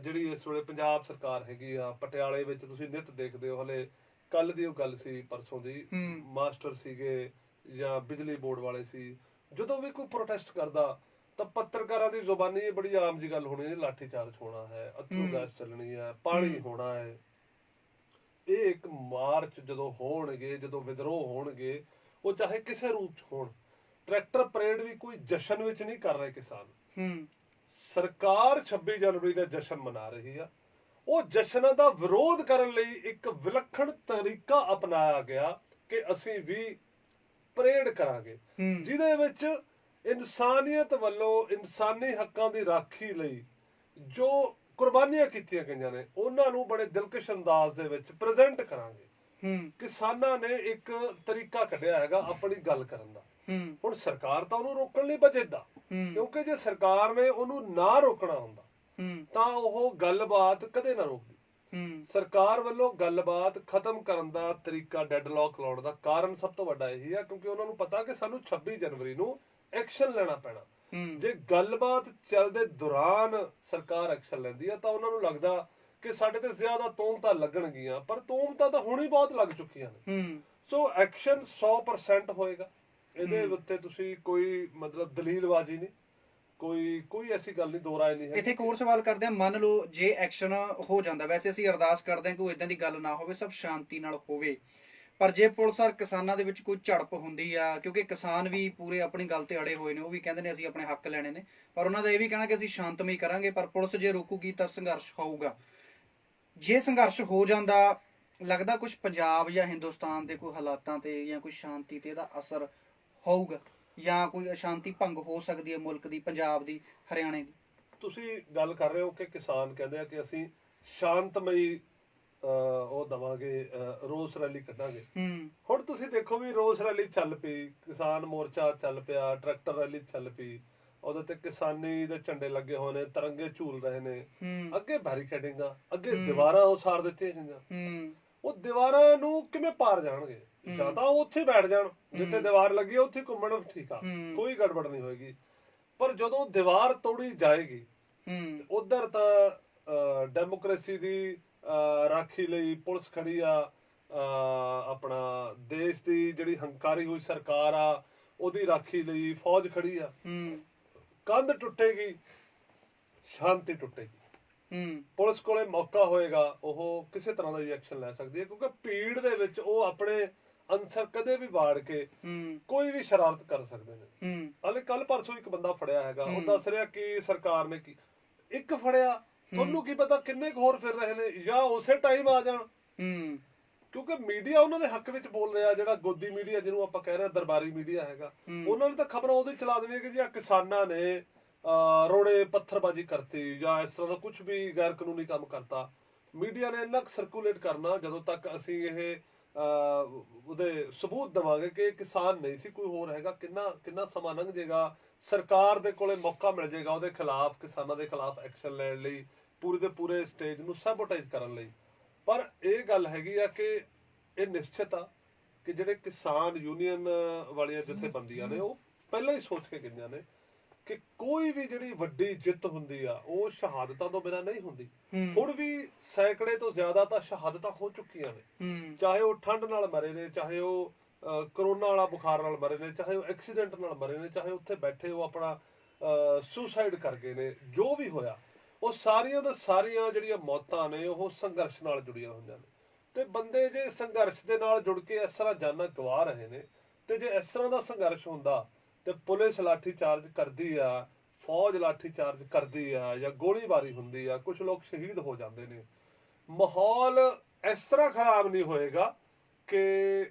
ਜਿਹੜੀ ਇਸ ਵੇਲੇ ਪੰਜਾਬ ਸਰਕਾਰ ਹੈਗੀ ਆ, ਪਟਿਆਲੇ ਵਿੱਚ ਤੁਸੀਂ ਨਿੱਤ ਦੇਖਦੇ ਹੋ, ਹਲੇ ਕੱਲ ਦੀ ਉਹ ਗੱਲ ਸੀ, ਪਰਸੋਂ ਦੀ, ਮਾਸਟਰ ਸੀਗੇ ਜਾਂ ਬਿਜਲੀ ਬੋਰਡ ਵਾਲੇ ਸੀ, ਜਦੋਂ ਵੀ ਕੋਈ ਪ੍ਰੋਟੈਸਟ ਕਰਦਾ ਤਾਂ ਪੱਤਰਕਾਰਾਂ ਦੀ ਜ਼ੁਬਾਨੀ ਇਹ ਬੜੀ ਆਮ ਜੀ ਗੱਲ ਹੋਣੀ ਹੈ, ਲਾਠੀ ਚਾਰਜ ਹੋਣਾ ਹੈ, ਅਥਰੂ ਗੈਸ ਚੱਲਣੀ ਹੈ, ਪਾਣੀ ਹੋਣਾ ਹੈ। ਇਹ ਇੱਕ ਮਾਰਚ ਜਦੋਂ ਹੋਣਗੇ, ਜਦੋਂ ਵਿਦਰੋਹ ਹੋਣਗੇ, ਉਹ ਚਾਹੇ ਕਿਸੇ ਰੂਪ ਚ ਹੋਣ, ਟਰੈਕਟਰ ਪਰੇਡ ਵੀ ਕੋਈ ਜਸ਼ਨ ਵਿੱਚ ਨਹੀਂ ਕਰ ਰਹੇ ਕਿਸਾਨ। ਸਰਕਾਰ 26 ਜਨਵਰੀ ਦਾ ਜਸ਼ਨ ਮਨਾ ਰਹੀ ਆ। ਉਹ ਜਸ਼ਨਾਂ ਦਾ ਵਿਰੋਧ ਕਰਨ ਲਈ ਇੱਕ ਵਿਲੱਖਣ ਤਰੀਕਾ ਅਪਣਾਇਆ ਗਿਆ ਕਿ ਅਸੀਂ ਵੀ ਪਰੇਡ ਕਰਾਂਗੇ, ਜਿਹਦੇ ਵਿੱਚ ਇਨਸਾਨੀਅਤ ਵੱਲੋਂ ਇਨਸਾਨੀ ਹੱਕਾਂ ਦੀ ਰਾਖੀ ਲਈ ਜੋ ਕੁਰਬਾਨੀਆਂ ਕੀਤੀਆਂ ਗਈਆਂ ਨੇ, ਉਹਨਾਂ ਨੂੰ ਬੜੇ ਦਿਲਕਸ਼ ਅੰਦਾਜ਼ ਦੇ ਵਿੱਚ ਪ੍ਰੈਜ਼ੈਂਟ ਕਰਾਂਗੇ। ਕਿਸਾਨਾਂ ਨੇ ਇੱਕ ਤਰੀਕਾ ਕੱਢਿਆ ਹੈਗਾ ਆਪਣੀ ਗੱਲ ਕਰਨ ਦਾ। ਹੁਣ ਸਰਕਾਰ ਤਾਂ ਉਹਨੂੰ ਰੋਕਣ ਲਈ ਬਚੇਦਾ, ਕਿਉਂਕਿ ਜੇ ਸਰਕਾਰ ਨੇ ਉਹਨੂੰ ਨਾ ਰੋਕਣਾ ਹੁੰਦਾ ਤਾਂ ਉਹ ਗੱਲਬਾਤ ਕਦੇ ਨਾ ਰੋਕਦੀ। ਸਰਕਾਰ ਵੱਲੋਂ ਗੱਲਬਾਤ ਖਤਮ ਕਰਨ ਦਾ ਤਰੀਕਾ, ਡੈਡਲੌਕ ਲਾਉਣ ਦਾ ਕਾਰਨ ਸਭ ਤੋਂ ਵੱਡਾ ਇਹੀ ਆ, ਕਿਉਂਕਿ ਉਹਨਾਂ ਨੂੰ ਪਤਾ ਕਿ ਸਾਨੂੰ 26 ਜਨਵਰੀ ਨੂੰ ਐਕਸ਼ਨ ਲੈਣਾ ਪੈਣਾ। ਜੇ ਗੱਲਬਾਤ ਚੱਲਦੇ ਦੌਰਾਨ ਸਰਕਾਰ ਐਕਸ਼ਨ ਲੈਂਦੀ ਆ ਤਾਂ ਉਹਨਾਂ ਨੂੰ ਲੱਗਦਾ ਕਿ ਸਾਡੇ ਤੇ ਜ਼ਿਆਦਾ ਤੋਹਮਤਾਂ ਲੱਗਣਗੀਆਂ, ਪਰ ਤੋਹਮਤਾਂ ਤਾਂ ਹੁਣ ਹੀ ਬਹੁਤ ਲੱਗ ਚੁੱਕੀਆਂ ਨੇ। ਸੋ ਐਕਸ਼ਨ 100% ਹੋਏਗਾ, ਇਹਦੇ ਉੱਤੇ ਤੁਸੀਂ ਕੋਈ ਮਤਲਬ ਦਲੀਲਬਾਜ਼ੀ ਨਹੀਂ, ਕੋਈ ਐਸੀ ਗੱਲ ਨਹੀਂ, ਦੋ ਰਾਏ ਨਹੀਂ ਹੈ। ਇੱਥੇ ਇੱਕ ਹੋਰ ਸਵਾਲ ਕਰਦੇ ਆ, ਮੰਨ ਲਓ ਜੇ ਐਕਸ਼ਨ ਹੋ ਜਾਂਦਾ, ਵੈਸੇ ਅਸੀਂ ਅਰਦਾਸ ਕਰਦੇ ਹਾਂ ਕਿ ਇਦਾਂ ਦੀ ਗੱਲ ਨਾ ਹੋਵੇ, ਸਭ ਸ਼ਾਂਤੀ ਨਾਲ ਹੋਵੇ, ਪਰ ਜੇ ਪੁਲਿਸ ਔਰ ਕਿਸਾਨਾਂ ਦੇ ਵਿੱਚ ਕੋਈ ਝੜਪ ਹੁੰਦੀ ਆ, ਕਿਉਂਕਿ ਕਿਸਾਨ ਵੀ ਪੂਰੇ ਆਪਣੀ ਗੱਲ ਤੇ ਅੜੇ ਹੋਏ ਨੇ, ਉਹ ਵੀ ਕਹਿੰਦੇ ਨੇ ਅਸੀਂ ਆਪਣੇ ਹੱਕ ਲੈਣੇ ਨੇ, ਪਰ ਉਹਨਾਂ ਦਾ ਇਹ ਵੀ ਕਹਿਣਾ ਕਿ ਅਸੀਂ ਸ਼ਾਂਤਮਈ ਕਰਾਂਗੇ, ਪਰ ਪੁਲਿਸ ਜੇ ਰੋਕੂਗੀ ਤਾਂ ਸੰਘਰਸ਼ ਹੋਊਗਾ। ਜੇ ਸੰਘਰਸ਼ ਹੋ ਜਾਂਦਾ, ਲੱਗਦਾ ਕੁਝ ਪੰਜਾਬ ਜਾਂ ਹਿੰਦੁਸਤਾਨ ਦੇ ਕੋਈ ਹਾਲਾਤਾਂ ਤੇ ਜਾਂ ਕੋਈ ਸ਼ਾਂਤੀ ਤੇ ਇਹਦਾ ਅਸਰ ਹੋਊਗਾ, ਜਾਂ ਕੋਈ ਅਸ਼ਾਂਤੀ ਭੰਗ ਹੋ ਸਕਦੀ ਹੈ ਮੁਲਕ ਦੀ, ਪੰਜਾਬ ਦੀ, ਹਰਿਆਣੇ ਦੀ? ਤੁਸੀਂ ਗੱਲ ਕਰ ਰਹੇ ਹੋ ਕਿ ਕਿਸਾਨ ਕਹਿੰਦੇ ਆ ਕਿ ਅਸੀਂ ਸ਼ਾਂਤਮਈ ਉਹ ਦਵਾਂਗੇ, ਰੋਸ ਰੈਲੀ ਕੱਢਾਂਗੇ। ਹੁਣ ਤੁਸੀਂ ਦੇਖੋ ਵੀ ਰੋਸ ਰੈਲੀ ਚੱਲ ਪਈ, ਕਿਸਾਨ ਮੋਰਚਾ ਚੱਲ ਪਿਆ, ਟਰੈਕਟਰ ਰੈਲੀ ਚੱਲ ਪਈ, ਉਹਦੇ ਤੇ ਕਿਸਾਨੀ ਦੇ ਝੰਡੇ ਲੱਗੇ ਹੋਏ ਨੇ, ਤਿਰੰਗੇ ਝੂਲ ਰਹੇ ਨੇ, ਅੱਗੇ ਬੈਰੀਕੇਡਿੰਗਾਂ, ਅੱਗੇ ਦੀਵਾਰਾਂ ਉਸਾਰ ਦਿੱਤੀਆਂ ਗਈਆਂ। ਉਹ ਦੀਵਾਰਾਂ ਨੂੰ ਕਿਵੇਂ ਪਾਰ ਜਾਣਗੇ? ਜਾਂ ਤਾਂ ਉਹ ਉੱਥੇ ਬੈਠ ਜਾਣ ਜਿੱਥੇ ਦੀਵਾਰ ਲੱਗੀ, ਉੱਥੇ ਘੁੰਮਣ, ਠੀਕ ਆ, ਕੋਈ ਗੜਬੜ ਨਹੀਂ ਹੋਏਗੀ। ਪਰ ਜਦੋਂ ਦੀਵਾਰ ਤੋੜੀ ਜਾਏਗੀ, ਉਧਰ ਤਾਂ ਡੈਮੋਕ੍ਰੇਸੀ ਦੀ ਰਾਖੀ ਲਈ ਪੁਲਿਸ ਖੜੀ ਆ, ਆਪਣਾ ਦੇਸ਼ ਦੀ ਜਿਹੜੀ ਹੰਕਾਰੀ ਹੋਈ ਸਰਕਾਰ ਆ ਉਹਦੀ ਰਾਖੀ ਲਈ ਫੌਜ ਖੜੀ ਆ। ਕੰਧ ਟੁੱਟੇਗੀ, ਸ਼ਾਂਤੀ ਟੁੱਟੇਗੀ। ਪੁਲਿਸ ਕੋਲੇ ਮੌਕਾ ਹੋਏਗਾ, ਉਹ ਕਿਸੇ ਤਰ੍ਹਾਂ ਦਾ ਵੀ ਐਕਸ਼ਨ ਲੈ ਸਕਦੀ ਹੈ, ਕਿਉਂਕਿ ਭੀੜ ਦੇ ਵਿੱਚ ਉਹ ਆਪਣੇ ਅੰਸਰ ਕਦੇ ਵੀ ਵਾੜ ਕੇ ਕੋਈ ਵੀ ਸ਼ਰਾਰਤ ਕਰ ਸਕਦੇ ਨੇ। ਹਾਲੇ ਕੱਲ ਪਰਸੋਂ ਇੱਕ ਬੰਦਾ ਫੜਿਆ ਹੈਗਾ, ਉਹ ਦੱਸ ਰਿਹਾ ਕਿ ਸਰਕਾਰ ਨੇ ਕੀ ਇੱਕ ਫੜਿਆ, ਤੁਹਾਨੂੰ ਕੀ ਪਤਾ ਕਿੰਨੇ ਕੁ ਹੋਰ ਫਿਰ ਰਹੇ ਨੇ, ਜਾਂ ਉਸੇ ਟਾਈਮ ਆ ਜਾਣ। ਕਿਉਂਕਿ ਮੀਡੀਆ ਉਹਨਾਂ ਦੇ ਹੱਕ ਵਿੱਚ ਬੋਲ ਰਿਹਾ, ਜਿਹੜਾ ਗੋਦੀ ਮੀਡੀਆ ਜਿਹਨੂੰ ਆਪਾਂ ਕਹਿ ਰਹੇ ਹਾਂ, ਦਰਬਾਰੀ ਮੀਡੀਆ ਹੈਗਾ, ਉਹਨਾਂ ਨੇ ਤਾਂ ਖਬਰਾਂ ਉਹਦੀ ਚਲਾ ਦੇਣੀ ਕਿ ਜੀ ਕਿਸਾਨਾਂ ਨੇ ਰੋੜੇ ਪੱਥਰਬਾਜੀ ਕਰਤੀ ਜਾਂ ਇਸ ਤਰ੍ਹਾਂ ਦਾ ਕੁਝ ਵੀ ਗੈਰ ਕਾਨੂੰਨੀ ਕੰਮ ਕਰਤਾ। ਮੀਡੀਆ ਨੇ ਇੰਨਾ ਸਰਕੂਲੇਟ ਕਰਨਾ ਜਦੋਂ ਤੱਕ ਅਸੀਂ ਇਹ ਉਹਦੇ ਸਬੂਤ ਦੇਵਾਂਗੇ ਕਿ ਕਿਸਾਨ ਨਹੀਂ ਸੀ, ਕੋਈ ਹੋਰ ਹੈਗਾ। ਕਿੰਨਾ ਸਮਾਂ ਲੰਘ ਜਾਏਗਾ, ਸਰਕਾਰ ਦੇ ਕੋਲੇ ਮੌਕਾ ਮਿਲ ਜਾਏਗਾ ਉਹਦੇ ਖਿਲਾਫ, ਕਿਸਾਨਾਂ ਦੇ ਖਿਲਾਫ ਐਕਸ਼ਨ ਲੈਣ ਲਈ, ਪੂਰੇ ਦੇ ਪੂਰੇ ਸਟੇਜ ਨੂੰ ਸੈਬੋਟੇਜ ਕਰਨ ਲਈ। ਪਰ ਇਹ ਗੱਲ ਹੈਗੀ ਆ ਕਿ ਇਹ ਨਿਸ਼ਚਿਤ ਆ ਕਿ ਜਿਹੜੇ ਕਿਸਾਨ ਯੂਨੀਅਨ ਵਾਲੀਆਂ ਜਥੇਬੰਦੀਆਂ ਨੇ ਉਹ ਪਹਿਲਾਂ ਹੀ ਸੋਚ ਕੇ ਗਈਆਂ ਨੇ ਕਿ ਕੋਈ ਵੀ ਜਿਹੜੀ ਵੱਡੀ ਜਿੱਤ ਹੁੰਦੀ ਆ ਉਹ ਸ਼ਹਾਦਤਾਂ ਤੋਂ ਬਿਨਾਂ ਨਹੀਂ ਹੁੰਦੀ। ਹੁਣ ਵੀ ਸੈਂਕੜੇ ਤੋਂ ਜ਼ਿਆਦਾ ਤਾਂ ਸ਼ਹਾਦਤਾਂ ਹੋ ਚੁੱਕੀਆਂ ਨੇ, ਚਾਹੇ ਉਹ ਠੰਡ ਨਾਲ ਮਰੇ ਨੇ, ਚਾਹੇ ਉਹ ਕਰੋਨਾ ਵਾਲਾ ਬੁਖਾਰ ਨਾਲ ਮਰੇ ਨੇ, ਚਾਹੇ ਉਹ ਐਕਸੀਡੈਂਟ ਨਾਲ ਮਰੇ ਨੇ, ਚਾਹੇ ਉੱਥੇ ਬੈਠੇ ਉਹ ਆਪਣਾ ਸੁਸਾਈਡ ਕਰ ਗਏ ਨੇ। ਜੋ ਵੀ ਹੋਇਆ, ਉਹ ਸਾਰੀਆਂ ਦਾ ਸਾਰੀਆਂ ਜਿਹੜੀਆਂ ਮੌਤਾਂ ਨੇ ਉਹ ਸੰਘਰਸ਼ ਨਾਲ ਜੁੜੀਆਂ ਹੋਈਆਂ ਨੇ। ਤੇ ਬੰਦੇ ਜੇ ਸੰਘਰਸ਼ ਦੇ ਨਾਲ ਜੁੜ ਕੇ ਇਸ ਤਰ੍ਹਾਂ ਜਾਨਾਂ ਗਵਾ ਰਹੇ ਨੇ, ਤੇ ਜੇ ਇਸ ਤਰ੍ਹਾਂ ਦਾ ਸੰਘਰਸ਼ ਹੁੰਦਾ ਤੇ ਪੁਲਿਸ ਲਾਠੀ ਚਾਰਜ ਕਰਦੀ ਆ, ਫੌਜ ਲਾਠੀ ਚਾਰਜ ਕਰਦੀ ਆ, ਜਾਂ ਗੋਲੀਬਾਰੀ ਹੁੰਦੀ ਆ, ਕੁਝ ਲੋਕ ਸ਼ਹੀਦ ਹੋ ਜਾਂਦੇ ਨੇ, ਮਾਹੌਲ ਇਸ ਤਰ੍ਹਾਂ ਖਰਾਬ ਨਹੀਂ ਹੋਏਗਾ ਕਿ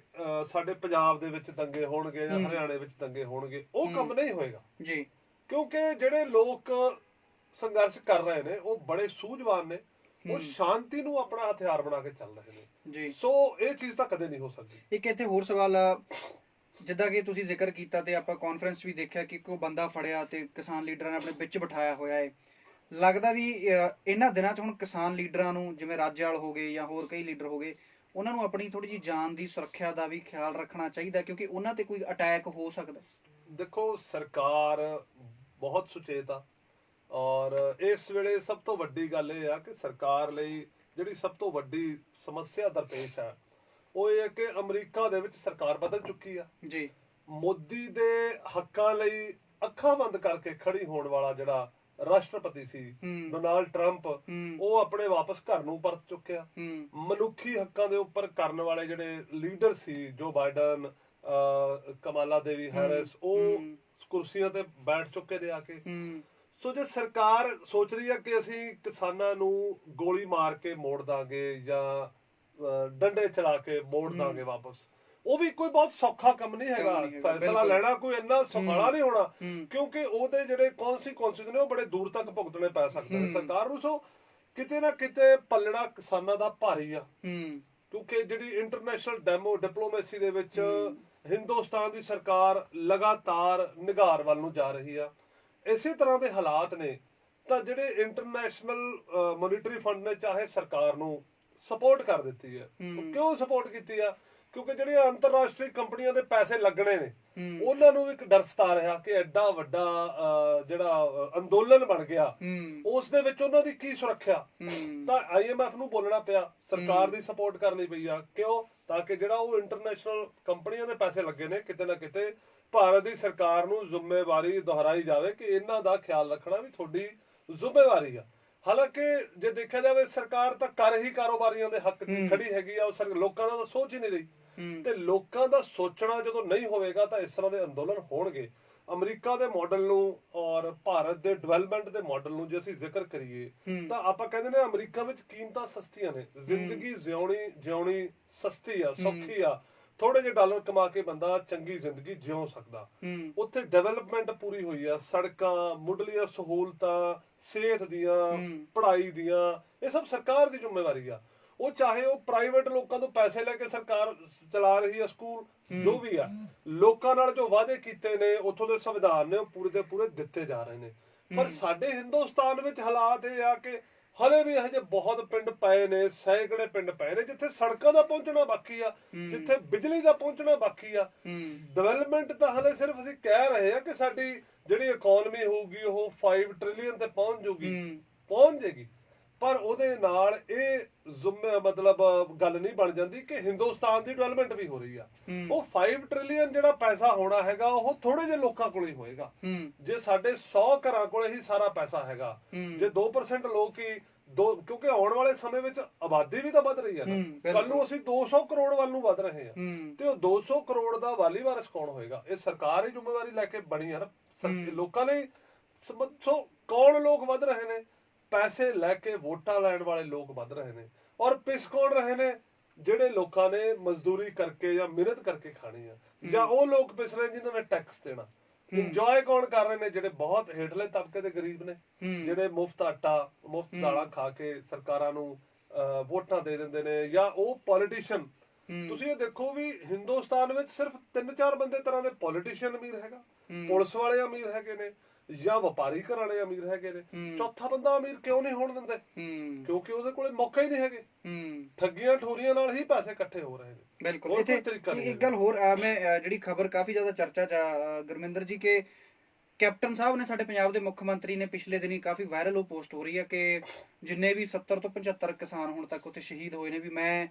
ਸਾਡੇ ਪੰਜਾਬ ਦੇ ਵਿੱਚ ਦੰਗੇ ਹੋਣਗੇ ਜਾਂ ਹਰਿਆਣੇ ਵਿੱਚ ਦੰਗੇ ਹੋਣਗੇ। ਉਹ ਕੰਮ ਨਹੀਂ ਹੋਏਗਾ ਜੀ, ਕਿਉਂਕਿ ਜਿਹੜੇ ਲੋਕ ਸੰਘਰਸ਼ ਕਰ ਰਹੇ ਨੇ ਉਹ ਬੜੇ ਸੂਝਵਾਨ ਨੇ, ਉਹ ਸ਼ਾਂਤੀ ਨੂੰ ਆਪਣਾ ਹਥਿਆਰ ਬਣਾ ਕੇ ਚੱਲ ਰਹੇ ਨੇ ਜੀ। ਸੋ ਇਹ ਚੀਜ਼ ਤਾਂ ਕਦੇ ਨਹੀਂ ਹੋ ਸਕਦੀ। ਇੱਕ ਇੱਥੇ ਹੋਰ ਸਵਾਲ ਆ, ਜਿੱਦਾਂ ਕਿ ਤੁਸੀਂ ਜ਼ਿਕਰ ਕੀਤਾ ਤੇ ਆਪਾਂ ਕਾਨਫਰੰਸ ਵੀ ਦੇਖਿਆ ਕਿ ਕੋਈ ਬੰਦਾ ਫੜਿਆ ਤੇ ਕਿਸਾਨ ਲੀਡਰਾਂ ਨੇ ਆਪਣੇ ਵਿੱਚ ਬਿਠਾਇਆ ਹੋਇਆ ਹੈ। ਲੱਗਦਾ ਵੀ ਇਹਨਾਂ ਦਿਨਾਂ 'ਚ ਹੁਣ ਕਿਸਾਨ ਲੀਡਰਾਂ ਨੂੰ, ਜਿਵੇਂ ਰਾਜੇਵਾਲ ਹੋ ਗਏ ਜਾਂ ਹੋਰ ਕਈ ਲੀਡਰ ਹੋ ਗਏ, ਉਹਨਾਂ ਨੂੰ ਆਪਣੀ ਥੋੜੀ ਜਿਹੀ ਜਾਨ ਦੀ ਸੁਰੱਖਿਆ ਦਾ ਵੀ ਖਿਆਲ ਰੱਖਣਾ ਚਾਹੀਦਾ, ਕਿਉਂਕਿ ਉਹਨਾਂ ਤੇ ਕੋਈ ਅਟੈਕ ਹੋ ਸਕਦਾ। ਦੇਖੋ, ਸਰਕਾਰ ਬਹੁਤ ਸੁਚੇਤ ਆ, ਔਰ ਇਸ ਵੇਲੇ ਸਭ ਤੋਂ ਵੱਡੀ ਗੱਲ ਇਹ ਆ ਕਿ ਸਰਕਾਰ ਲਈ ਜਿਹੜੀ ਸਭ ਤੋਂ ਵੱਡੀ ਸਮੱਸਿਆ ਦਰਪੇਸ਼ ਹੈ ਉਹ ਇਹ ਹੈ ਕਿ ਅਮਰੀਕਾ ਦੇ ਵਿੱਚ ਸਰਕਾਰ ਬਦਲ ਚੁੱਕੀ ਆ ਜੀ। ਮੋਦੀ ਦੇ ਹੱਕਾਂ ਲਈ ਅੱਖਾਂ ਬੰਦ ਕਰਕੇ ਖੜੀ ਹੋਣ ਵਾਲਾ ਜਿਹੜਾ ਰਾਸ਼ਟਰਪਤੀ ਸੀ ਡੋਨਾਲਡ ਟਰੰਪ, ਉਹ ਆਪਣੇ ਵਾਪਸ ਘਰ ਨੂੰ ਪਰਤ ਚੁੱਕਿਆ। ਮਨੁੱਖੀ ਹੱਕਾਂ ਦੇ ਉੱਪਰ ਕਰਨ ਵਾਲੇ ਜਿਹੜੇ ਲੀਡਰ ਸੀ, ਜੋ ਬਾਈਡਨ, ਕਮਾਲਾ ਦੇਵੀ ਹੈਰਿਸ, ਉਹ ਕੁਰਸੀਆਂ ਤੇ ਬੈਠ ਚੁੱਕੇ ਨੇ ਆ ਕੇ। ਸੋ ਜੇ ਸਰਕਾਰ ਸੋਚ ਰਹੀ ਹੈ ਕਿ ਅਸੀਂ ਕਿਸਾਨਾਂ ਨੂੰ ਗੋਲੀ ਮਾਰ ਕੇ ਮੋੜ ਦਾਂਗੇ ਜਾਂ ਡੰਡੇ ਚਲਾ ਕੇ ਮੋੜ ਦਾਂਗੇ ਵਾਪਸ, ਉਹ ਵੀ ਕੋਈ ਬਹੁਤ ਸੌਖਾ ਕੰਮ ਨਹੀਂ ਹੈਗਾ। ਫੈਸਲਾ ਲੈਣਾ ਕੋਈ ਇੰਨਾ ਸੌਖਾਲਾ ਨਹੀਂ ਹੋਣਾ, ਕਿਉਂਕਿ ਉਹਦੇ ਜਿਹੜੇ ਕੌਨਸੀਕੁਐਂਸਿਸ ਨੇ ਉਹ ਬੜੇ ਦੂਰ ਤੱਕ ਭੁਗਤਣੇ ਪੈ ਸਕਦੇ ਨੇ ਸਰਕਾਰ ਨੂੰ। ਸੋ ਕਿਤੇ ਨਾ ਕਿਤੇ ਪੱਲੜਾ ਕਿਸਾਨਾਂ ਦਾ ਭਾਰੀ ਆ, ਕਿਉਂਕਿ ਜਿਹੜੀ ਇੰਟਰਨੈਸ਼ਨਲ ਡਿਪਲੋਮੇਸੀ ਦੇ ਵਿੱਚ ਹਿੰਦੁਸਤਾਨ ਦੀ ਸਰਕਾਰ ਲਗਾਤਾਰ ਨਿਘਾਰ ਵੱਲ ਨੂੰ ਜਾ ਰਹੀ ਆ। ਇਸੇ ਤਰ੍ਹਾਂ ਦੇ ਹਾਲਾਤ ਨੇ ਤਾਂ ਜਿਹੜੇ ਇੰਟਰਨੈਸ਼ਨਲ ਮੋਨੀਟਰੀ ਫੰਡ ਨੇ ਚਾਹੇ ਸਰਕਾਰ ਨੂੰ ਸਪੋਰਟ ਕਰ ਦਿੱਤੀ ਹੈ। ਕਿਉਂ ਸਪੋਰਟ ਕੀਤੀ ਆ? ਕਿਉਂਕਿ ਜਿਹੜੀਆਂ ਅੰਤਰਰਾਸ਼ਟਰੀ ਕੰਪਨੀਆਂ ਦੇ ਪੈਸੇ ਲੱਗਣੇ ਨੇ, ਉਹਨਾਂ ਨੂੰ ਇੱਕ ਡਰ ਸਤਾ ਰਿਹਾ ਕਿ ਐਡਾ ਵੱਡਾ ਜਿਹੜਾ ਅੰਦੋਲਨ ਬਣ ਗਿਆ, ਉਸ ਦੇ ਵਿੱਚ ਉਹਨਾਂ ਦੀ ਕੀ ਸੁਰੱਖਿਆ। ਤਾਂ IMF ਨੂੰ ਬੋਲਣਾ ਪਿਆ, ਸਰਕਾਰ ਦੀ ਸਪੋਰਟ ਕਰਨੀ ਪਈ ਆ। ਕਿਉਂ? ਤਾਂ ਕਿ ਜਿਹੜਾ ਉਹ ਇੰਟਰਨੈਸ਼ਨਲ ਕੰਪਨੀਆਂ ਦੇ ਪੈਸੇ ਲੱਗੇ ਨੇ, ਕਿਤੇ ਨਾ ਕਿਤੇ ਭਾਰਤ ਦੀ ਸਰਕਾਰ ਨੂੰ ਜ਼ਿੰਮੇਵਾਰੀ ਦੁਹਰਾਈ ਜਾਵੇ ਕਿ ਇਹਨਾਂ ਦਾ ਖਿਆਲ ਰੱਖਣਾ ਵੀ ਤੁਹਾਡੀ ਜ਼ਿੰਮੇਵਾਰੀ ਆ। ਹਾਲਾਂਕਿ ਜੇ ਦੇਖਿਆ ਜਾਵੇ, ਸਰਕਾਰ ਤਾਂ ਕਰ ਹੀ ਕਾਰੋਬਾਰੀਆਂ ਦੇ ਹੱਕ 'ਚ ਖੜੀ ਹੈਗੀ ਆ, ਉਹ ਲੋਕਾਂ ਦਾ ਤਾਂ ਸੋਚ ਹੀ ਨਹੀਂ ਰਹੀ। ਤੇ ਲੋਕਾਂ ਦਾ ਸੋਚਣਾ ਜਦੋਂ ਨਹੀਂ ਹੋਵੇਗਾ ਤਾਂ ਇਸ ਤਰ੍ਹਾਂ ਦੇ ਅੰਦੋਲਨ ਹੋਣਗੇ। ਅਮਰੀਕਾ ਦੇ ਮਾਡਲ ਨੂੰ ਔਰ ਭਾਰਤ ਦੇ ਡਿਵੈਲਪਮੈਂਟ ਦੇ ਮਾਡਲ ਨੂੰ ਜੇ ਅਸੀਂ ਜ਼ਿਕਰ ਕਰੀਏ ਤਾਂ ਆਪਾਂ ਕਹਿੰਦੇ ਨੇ ਅਮਰੀਕਾ ਵਿੱਚ ਕੀਮਤਾਂ ਸਸਤੀਆਂ ਨੇ, ਜ਼ਿੰਦਗੀ ਜਿਉਣੀ ਸਸਤੀ ਆ, ਸੌਖੀ ਆ, ਥੋੜੇ ਜਿਹੇ ਡਾਲਰ ਕਮਾ ਕੇ ਬੰਦਾ ਚੰਗੀ ਜ਼ਿੰਦਗੀ ਜਿਉ ਸਕਦਾ। ਉੱਥੇ ਡਿਵੈਲਪਮੈਂਟ ਪੂਰੀ ਹੋਈ ਆ, ਸੜਕਾਂ, ਮੁੱਢਲੀਆਂ ਸਹੂਲਤਾਂ, ਸਿਹਤ ਦੀਆਂ, ਪੜ੍ਹਾਈ ਦੀਆਂ, ਇਹ ਸਭ ਸਰਕਾਰ ਦੀ ਜ਼ਿੰਮੇਵਾਰੀ ਆ। ਉਹ ਚਾਹੇ ਉਹ ਪ੍ਰਾਈਵੇਟ ਲੋਕਾਂ ਤੋਂ ਪੈਸੇ ਲੈ ਕੇ ਸਰਕਾਰ ਚਲਾ ਰਹੀ ਆ ਸਕੂਲ, ਜੋ ਵੀ ਆ, ਲੋਕਾਂ ਨਾਲ ਜੋ ਵਾਅਦੇ ਕੀਤੇ ਨੇ ਉੱਥੋਂ ਦੇ ਸੰਵਿਧਾਨ ਨੇ ਉਹ ਪੂਰੇ ਦੇ ਪੂਰੇ ਦਿੱਤੇ ਜਾ ਰਹੇ ਨੇ। ਪਰ ਸਾਡੇ ਹਿੰਦੁਸਤਾਨ ਵਿੱਚ ਹਾਲਾਤ ਇਹ ਆ ਕਿ ਹਲੇ ਵੀ ਇਹੋ ਜਿਹੇ ਬਹੁਤ ਪਿੰਡ ਪਏ ਨੇ, ਸੈਂਕੜੇ ਪਿੰਡ ਪਏ ਨੇ ਜਿੱਥੇ ਸੜਕਾਂ ਦਾ ਪਹੁੰਚਣਾ ਬਾਕੀ ਆ, ਜਿੱਥੇ ਬਿਜਲੀ ਦਾ ਪਹੁੰਚਣਾ ਬਾਕੀ ਆ। ਡਿਵੈਲਪਮੈਂਟ ਤਾਂ ਹਲੇ ਸਿਰਫ ਅਸੀਂ ਕਹਿ ਰਹੇ ਆ ਕਿ ਸਾਡੀ ਜਿਹੜੀ ਇਕਨੋਮੀ ਹੋਊਗੀ ਉਹ 5 ਟ੍ਰਿਲੀਅਨ ਤੇ ਪਹੁੰਚ ਜਾਏਗੀ, ਪਰ ਉਹਦੇ ਨਾਲ ਇਹ ਮਤਲਬ ਗੱਲ ਨਹੀਂ ਬਣ ਜਾਂਦੀ ਕਿ ਹਿੰਦੁਸਤਾਨ ਦੀ ਡਿਵੈਲਪਮੈਂਟ ਵੀ ਹੋ ਰਹੀ ਆ। ਉਹ 5 ਟ੍ਰਿਲੀਅਨ ਜਿਹੜਾ ਪੈਸਾ ਹੋਣਾ ਹੈਗਾ ਉਹ ਥੋੜੇ ਜਿਹੇ ਲੋਕਾਂ ਕੋਲ ਹੀ ਹੋਏਗਾ। ਜੇ ਸਾਡੇ 100 ਘਰਾਂ ਕੋਲ ਹੀ ਸਾਰਾ ਪੈਸਾ ਹੈਗਾ, ਜੇ 2% ਲੋਕ ਹੀ ਕਿਉਂਕਿ ਆਉਣ ਵਾਲੇ ਸਮੇਂ ਵਿੱਚ ਆਬਾਦੀ ਵੀ ਤਾਂ ਵੱਧ ਰਹੀ ਹੈ ਨਾ, ਕੱਲ ਨੂੰ ਅਸੀਂ 200 ਕਰੋੜ ਵੱਲ ਨੂੰ ਵੱਧ ਰਹੇ ਹਾਂ, ਤੇ ਉਹ 200 ਕਰੋੜ ਦਾ ਵਾਲੀ ਵਾਰਿਸ ਕੌਣ ਹੋਏਗਾ? ਇਹ ਸਰਕਾਰ ਹੀ ਜ਼ਿੰਮੇਵਾਰੀ ਲੈ ਕੇ ਬਣੀ ਆ ਨਾ। ਲੋਕਾਂ ਨੇ ਕੌਣ ਲੋਕ ਵੱਧ ਰਹੇ ਨੇ? ਪੈਸੇ ਲੈ ਕੇ ਵੋਟਾਂ ਲੈਣ ਵਾਲੇ ਲੋਕ ਵੱਧ ਰਹੇ ਨੇ। ਔਰ ਪਿਸ ਕੌਣ ਰਹੇ ਨੇ? ਜਿਹੜੇ ਲੋਕਾਂ ਨੇ ਮਜ਼ਦੂਰੀ ਕਰਕੇ ਜਾਂ ਮਿਹਨਤ ਕਰਕੇ ਖਾਣੀ ਆ, ਜਾਂ ਉਹ ਲੋਕ ਪਿਸ ਰਹੇ ਜਿਨ੍ਹਾਂ ਨੇ ਟੈਕਸ ਦੇਣਾ। ਇੰਜੋਏ ਕੌਣ ਕਰ ਰਹੇ ਨੇ? ਜਿਹੜੇ ਬਹੁਤ ਹੇਠਲੇ ਤਬਕੇ ਦੇ ਗਰੀਬ ਨੇ, ਜਿਹੜੇ ਮੁਫਤ ਆਟਾ, ਮੁਫਤ ਦਾਲਾਂ ਖਾ ਕੇ ਸਰਕਾਰਾਂ ਨੂੰ ਵੋਟਾਂ ਦੇ ਦਿੰਦੇ ਨੇ, ਜਾਂ ਉਹ ਪੋਲੀਟੀਸ਼ੀਅਨ। ਤੁਸੀਂ ਇਹ ਦੇਖੋ ਵੀ ਹਿੰਦੁਸਤਾਨ ਵਿੱਚ ਸਿਰਫ 3-4 ਬੰਦੇ ਤਰ੍ਹਾਂ ਦੇ ਪੋਲੀਟੀਸ਼ੀਅਨ ਅਮੀਰ ਹੈਗਾ, ਪੁਲਿਸ ਵਾਲੇ ਅਮੀਰ ਹੈਗੇ ਨੇ, ਜਾਂ ਵਪਾਰੀ ਘਰਾਣੇ ਅਮੀਰ ਹੈਗੇ ਨੇ। ਚੌਥਾ ਬੰਦਾ ਅਮੀਰ ਕਿਉਂ ਨਹੀਂ ਹੋਣ ਦਿੰਦੇ? ਕਿਉਂਕਿ ਉਹਦੇ ਕੋਲੇ ਮੌਕਾ ਹੀ ਨਹੀਂ ਹੈਗੇ। ਠੱਗੀਆਂ ਠੋਰੀਆਂ ਨਾਲ ਹੀ ਪੈਸੇ ਇਕੱਠੇ ਹੋ ਰਹੇ ਨੇ। ਬਿਲਕੁਲ। ਇੱਥੇ ਇੱਕ ਗੱਲ ਹੋਰ, ਮੈਂ ਜਿਹੜੀ ਖਬਰ ਕਾਫੀ ਜ਼ਿਆਦਾ ਚਰਚਾ ਚ ਆ ਗੁਰਮਿੰਦਰ ਜੀ, ਕਿ ਕੈਪਟਨ ਸਾਹਿਬ ਨੇ, ਸਾਡੇ ਪੰਜਾਬ ਦੇ ਮੁੱਖ ਮੰਤਰੀ ਨੇ, ਪਿਛਲੇ ਦਿਨੀ ਕਾਫੀ ਵਾਇਰਲ ਉਹ ਪੋਸਟ ਹੋ ਰਹੀ ਹੈ ਕਿ ਜਿੰਨੇ ਵੀ 70 ਤੋਂ 75 ਕਿਸਾਨ ਹੁਣ ਤੱਕ ਉੱਥੇ ਸ਼ਹੀਦ ਹੋਏ ਨੇ ਵੀ ਮੈਂ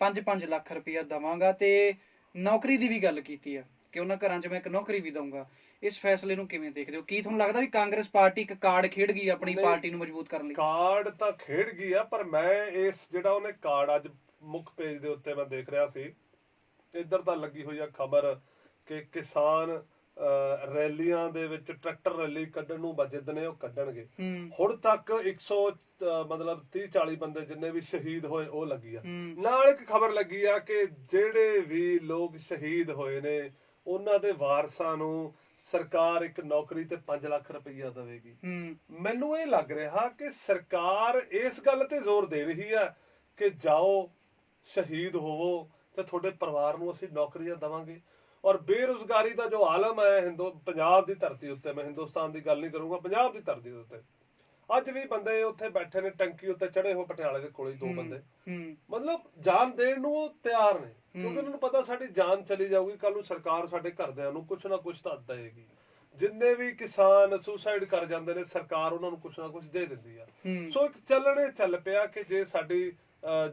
5-5 ਲੱਖ ਰੁਪਇਆ ਦਵਾਂਗਾ, ਤੇ ਨੌਕਰੀ ਦੀ ਵੀ ਗੱਲ ਕੀਤੀ ਆ ਕਿ ਉਹਨਾਂ ਘਰਾਂ 'ਚ ਮੈਂ ਇੱਕ ਨੌਕਰੀ ਵੀ ਦਊਂਗਾ। ਇਸ ਫੈਸਲੇ ਨੂੰ ਕਿਵੇਂ ਦੇਖਦੇ ਹੋ? ਕੀ ਤੁਹਾਨੂੰ ਲੱਗਦਾ ਵੀ ਕਾਂਗਰਸ ਪਾਰਟੀ ਇੱਕ ਕਾਰਡ ਖੇਡ ਗਈ ਆਪਣੀ ਪਾਰਟੀ ਨੂੰ ਮਜ਼ਬੂਤ ਕਰਨ ਲਈ? ਕਾਰਡ ਤਾਂ ਖੇਡ ਗਈ ਆ, ਪਰ ਮੈਂ ਇਸ ਜਿਹੜਾ ਉਹਨੇ ਕਾਰਡ ਅੱਜ ਮੁੱਖ ਪੇਜ ਦੇ ਉੱਤੇ ਮੈਂ ਦੇਖ ਰਿਹਾ ਸੀ, ਇੱਧਰ ਤਾਂ ਲੱਗੀ ਹੋਈ ਆ ਖਬਰ ਕਿ ਕਿਸਾਨ ਰੈਲੀਆਂ ਦੇ ਵਿੱਚ ਟਰੈਕਟਰ ਰੈਲੀ ਕੱਢਣ ਨੂੰ ਬਜਟ ਨੇ ਉਹ ਕੱਢਣਗੇ। ਹੁਣ ਤੱਕ 100 ਮਤਲਬ 30-40 ਬੰਦੇ ਜਿੰਨੇ ਵੀ ਸ਼ਹੀਦ ਹੋਏ ਉਹ ਲੱਗੀ ਆ। ਨਾਲ ਇੱਕ ਖਬਰ ਲੱਗੀ ਆ ਕਿ ਜਿਹੜੇ ਵੀ ਲੋਕ ਸ਼ਹੀਦ ਹੋਏ ਨੇ ਉਹਨਾਂ ਦੇ ਵਾਰਸਾਂ ਨੂੰ ਸਰਕਾਰ ਇੱਕ ਨੌਕਰੀ ਤੇ 5 ਲੱਖ ਰੁਪਈਆ ਦੇਵੇਗੀ। ਮੈਨੂੰ ਇਹ ਲੱਗ ਰਿਹਾ ਕਿ ਸਰਕਾਰ ਇਸ ਗੱਲ ਤੇ ਜ਼ੋਰ ਦੇ ਰਹੀ ਹੈ ਕਿ ਜਾਓ ਸ਼ਹੀਦ ਹੋਵੋ ਤੇ ਤੁਹਾਡੇ ਪਰਿਵਾਰ ਨੂੰ ਅਸੀਂ ਨੌਕਰੀਆਂ ਦੇਵਾਂਗੇ। ਔਰ ਬੇਰੁਜ਼ਗਾਰੀ ਦਾ ਜੋ ਆਲਮ ਹੈ ਪੰਜਾਬ ਦੀ ਧਰਤੀ ਉੱਤੇ, ਮੈਂ ਹਿੰਦੁਸਤਾਨ ਦੀ ਗੱਲ ਨਹੀਂ ਕਰੂੰਗਾ, ਪੰਜਾਬ ਦੀ ਧਰਤੀ ਉੱਤੇ ਅੱਜ ਵੀ ਬੰਦੇ ਉੱਥੇ ਬੈਠੇ ਨੇ, ਟੈਂਕੀ ਉੱਤੇ ਚੜੇ ਹੋ, ਪਟਿਆਲੇ ਦੇ ਕੋਲੇ 2 ਬੰਦੇ, ਮਤਲਬ ਜਾਨ ਦੇਣ ਨੂੰ ਉਹ ਤਿਆਰ ਨੇ, ਕਿਉਂਕਿ ਉਹਨਾਂ ਨੂੰ ਪਤਾ ਸਾਡੀ ਜਾਨ ਚਲੀ ਜਾਊਗੀ, ਕੱਲ ਨੂੰ ਸਰਕਾਰ ਸਾਡੇ ਘਰਦਿਆਂ ਨੂੰ ਕੁਛ ਨਾ ਕੁਛ ਤਾਂ ਦੇਏਗੀ। ਜਿੰਨੇ ਵੀ ਕਿਸਾਨ ਸੁਸਾਈਡ ਕਰ ਜਾਂਦੇ ਨੇ, ਸਰਕਾਰ ਉਹਨਾਂ ਨੂੰ ਕੁਛ ਨਾ ਕੁਛ ਦੇ ਦਿੰਦੀ ਆ। ਸੋ ਇੱਕ ਚੱਲ ਪਿਆ ਕਿ ਜੇ ਸਾਡੀ